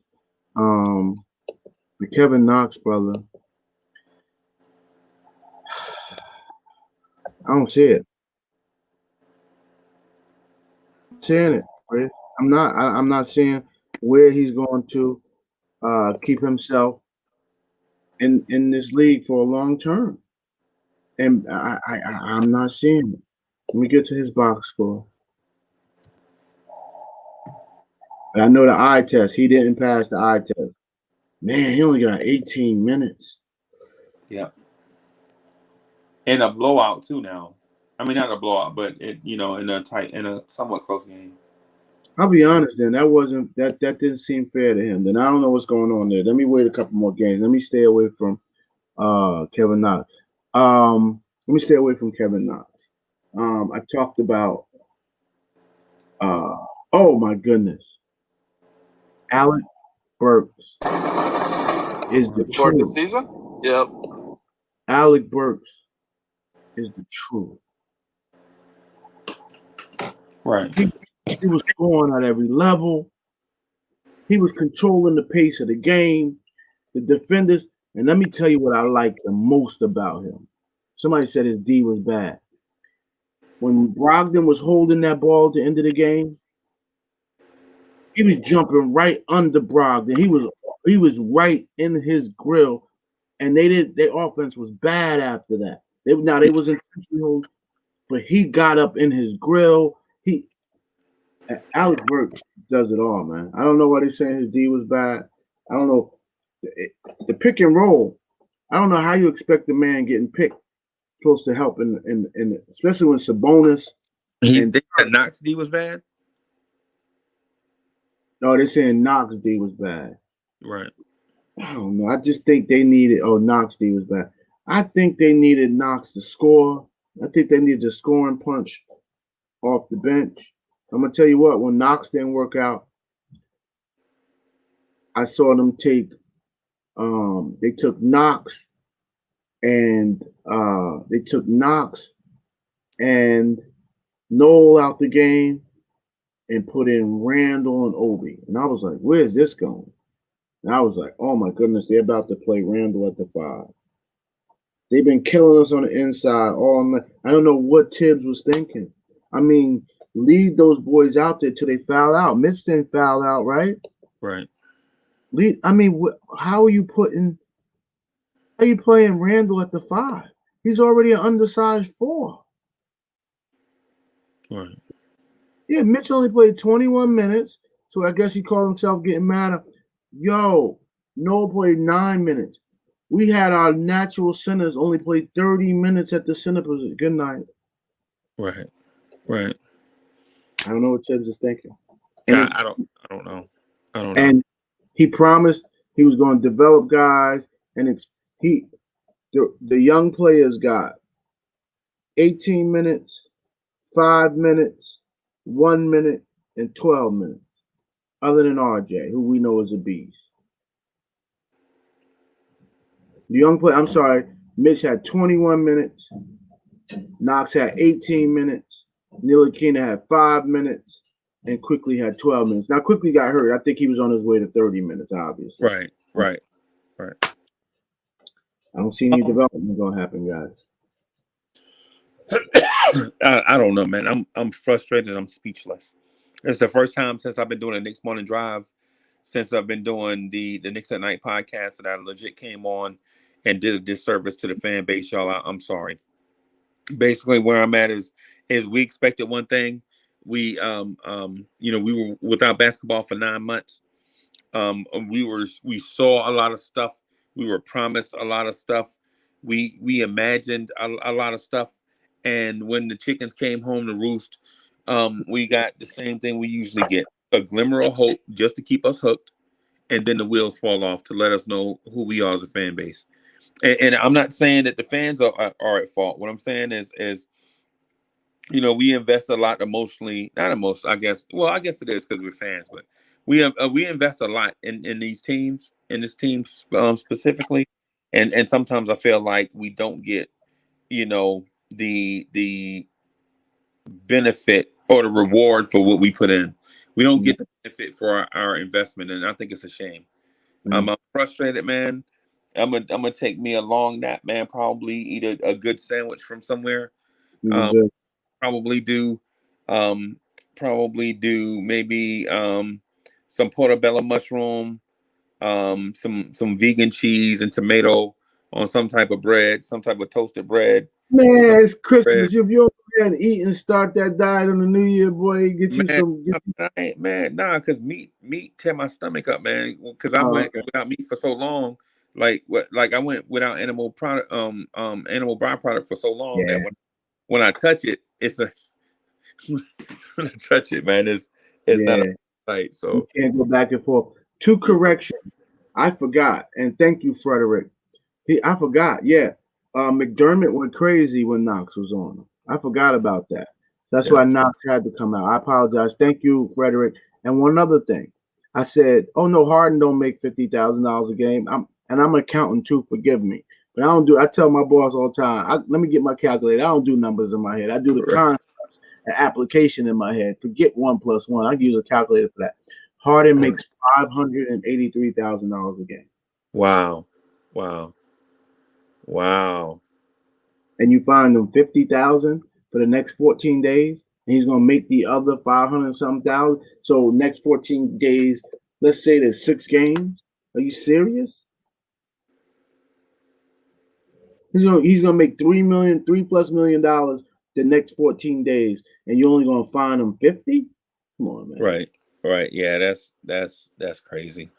The Kevin Knox brother. I don't see it. Seeing it, Chris. I'm not seeing where he's going to keep himself in this league for a long term, and I'm not seeing it. Let me get to his box score. And I know the eye test. He didn't pass the eye test. Man, he only got 18 minutes. Yeah. And a blowout too now. I mean, not a blowout, but in a somewhat close game. I'll be honest, then that didn't seem fair to him. Then I don't know what's going on there. Let me wait a couple more games. Let me stay away from Kevin Knox. Let me stay away from Kevin Knox. I talked about Oh my goodness. Alec Burks is the For the truth. season? Yep. Alec Burks is the truth. Right. He was scoring at every level. He was controlling the pace of the game. The defenders, and let me tell you what I like the most about him. Somebody said his D was bad. When Brogdon was holding that ball at the end of the game, he was jumping right under Brogdon. He was right in his grill, and their offense was bad after that. They was intentional, but he got up in his grill. Alec Burks does it all, man. I don't know why they're saying his D was bad. I don't know. The pick and roll. I don't know how you expect the man getting picked supposed to help in especially when Sabonis and They said Knox D was bad. no, they're saying Knox D was bad. Right. I don't know. I just think they needed. Oh, Knox D was bad. I think they needed Knox to score. I think they needed a scoring punch off the bench. I'm gonna tell you what. When Knox didn't work out, I saw them take. They took Knox, and Noel out the game, and put in Randall and Obi. And I was like, "Where's this going?" And I was like, "Oh my goodness, they're about to play Randall at the 5." They've been killing us on the inside all night. I don't know what Tibbs was thinking. I mean, leave those boys out there till they foul out. Mitch didn't foul out, right? Right. How are you playing Randall at the 5? He's already an undersized 4. Right. Yeah, Mitch only played 21 minutes, so I guess he called himself getting mad. Yo, Noel played 9 minutes. We had our natural centers only played 30 minutes at the center position. Good night. Right. Right. I don't know what Tibbs is thinking. I don't know. And he promised he was going to develop guys, and the young players got 18 minutes, 5 minutes, 1 minute, and 12 minutes. Other than RJ, who we know is a beast. The young player, I'm sorry, Mitch had 21 minutes. Knox had 18 minutes. Ntilikina had 5 minutes. And Quickly had 12 minutes. Now, Quickly got hurt. I think he was on his way to 30 minutes, obviously. Right. I don't see any development going to happen, guys. I don't know, man. I'm frustrated. I'm speechless. It's the first time since I've been doing the Knicks Morning Drive, since I've been doing the Knicks at Night podcast, that I legit came on and did a disservice to the fan base, y'all. I'm sorry. Basically, where I'm at is we expected one thing. We we were without basketball for 9 months. We saw a lot of stuff. We were promised a lot of stuff. We imagined a lot of stuff. And when the chickens came home to roost, we got the same thing we usually get: a glimmer of hope just to keep us hooked, and then the wheels fall off to let us know who we are as a fan base. And I'm not saying that the fans are at fault. What I'm saying is we invest a lot emotionally, not emotionally, I guess. Well, I guess it is because we're fans, but we invest a lot in these teams, in this team specifically, and sometimes I feel like we don't get, the benefit or the reward for what we put in. We don't get the benefit for our investment, and I think it's a shame. I'm frustrated, man. I'm gonna take me a long nap, man. Probably eat a good sandwich from somewhere. Probably do maybe some portobello mushroom, some vegan cheese and tomato on some type of bread, some type of toasted bread. Man, it's Christmas. If you don't eat and start that diet on the New Year, boy, Because meat tear my stomach up, man. Because I went without meat for so long. Like I went without animal byproduct for so long that when I touch it, it's a when I touch it, man, it's not a sight. So you can't go back and forth. 2 corrections. I forgot, and thank you, Frederick. I forgot. Yeah, McDermott went crazy when Knox was on him. I forgot about that. That's why Knox had to come out. I apologize. Thank you, Frederick. And one other thing, I said, "Oh no, Harden don't make $50,000 a game." I'm an accountant too. Forgive me, but I don't do. I tell my boss all the time. Let me get my calculator. I don't do numbers in my head. I do the concepts and application in my head. Forget 1+1. I can use a calculator for that. Harden makes $583,000 a game. Wow. And you find him 50,000 for the next 14 days, and he's gonna make the other 500 something thousand. So next 14 days, let's say there's 6 games. Are you serious? He's gonna make $3+ million the next 14 days, and you're only gonna find him 50? Come on, man. Right. Yeah, that's crazy.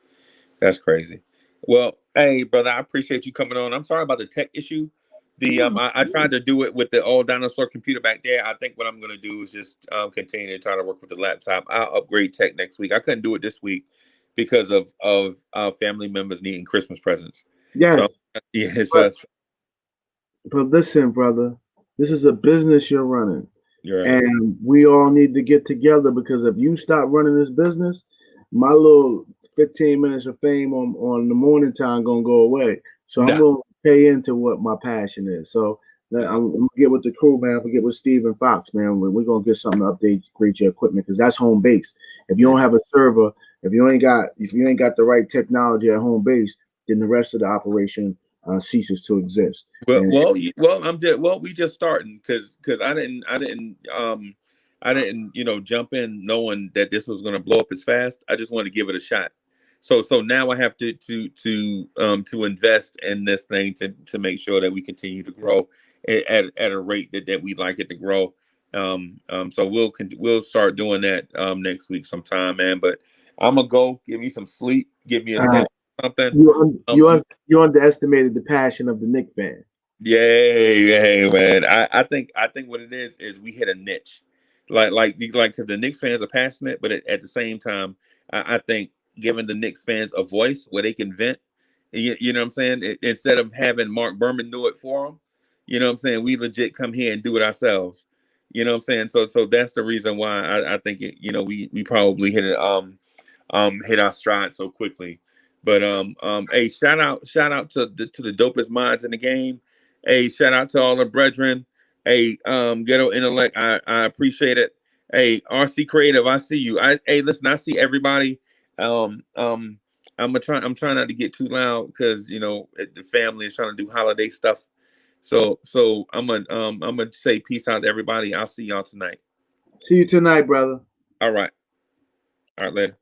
That's crazy. Well, hey, brother, I appreciate you coming on. I'm sorry about the tech issue. I tried to do it with the old dinosaur computer back there. I think what I'm gonna do is just continue to try to work with the laptop. I'll upgrade tech next week. I couldn't do it this week because of family members needing Christmas presents. Yes. So yeah, but listen, brother, this is a business you're running. You're right. And we all need to get together, because if you stop running this business, my little 15 minutes of fame on the morning time gonna go away. So I'm gonna pay into what my passion is. So I'm gonna get with the crew, man. I'm gonna get with Steve and Fox, man. We're gonna get something to upgrade your equipment, because that's home base. If you don't have a server, if you ain't got the right technology at home base, then the rest of the operation ceases to exist. We just starting because I didn't jump in knowing that this was going to blow up as fast. I just wanted to give it a shot. So now I have to invest in this thing to make sure that we continue to grow at a rate that we'd like it to grow. So we'll start doing that next week sometime, man. But I'm gonna go give me some sleep, give me a sense of something. You underestimated the passion of the Knicks fan. Yeah, man. I think what it is we hit a niche, like because the Knicks fans are passionate, but at the same time, I think giving the Knicks fans a voice where they can vent, you know what I'm saying? Instead of having Mark Berman do it for them, you know what I'm saying? We legit come here and do it ourselves. You know what I'm saying? So that's the reason why I think we probably hit our stride so quickly. But hey, shout out to the dopest minds in the game. Hey, shout out to all the brethren. Hey, Ghetto Intellect, I appreciate it. Hey, RC Creative, I see you. Hey, listen, I see everybody. I'm trying not to get too loud because the family is trying to do holiday stuff. So I'm gonna say peace out to everybody. I'll see y'all tonight. See you tonight, brother. All right, later.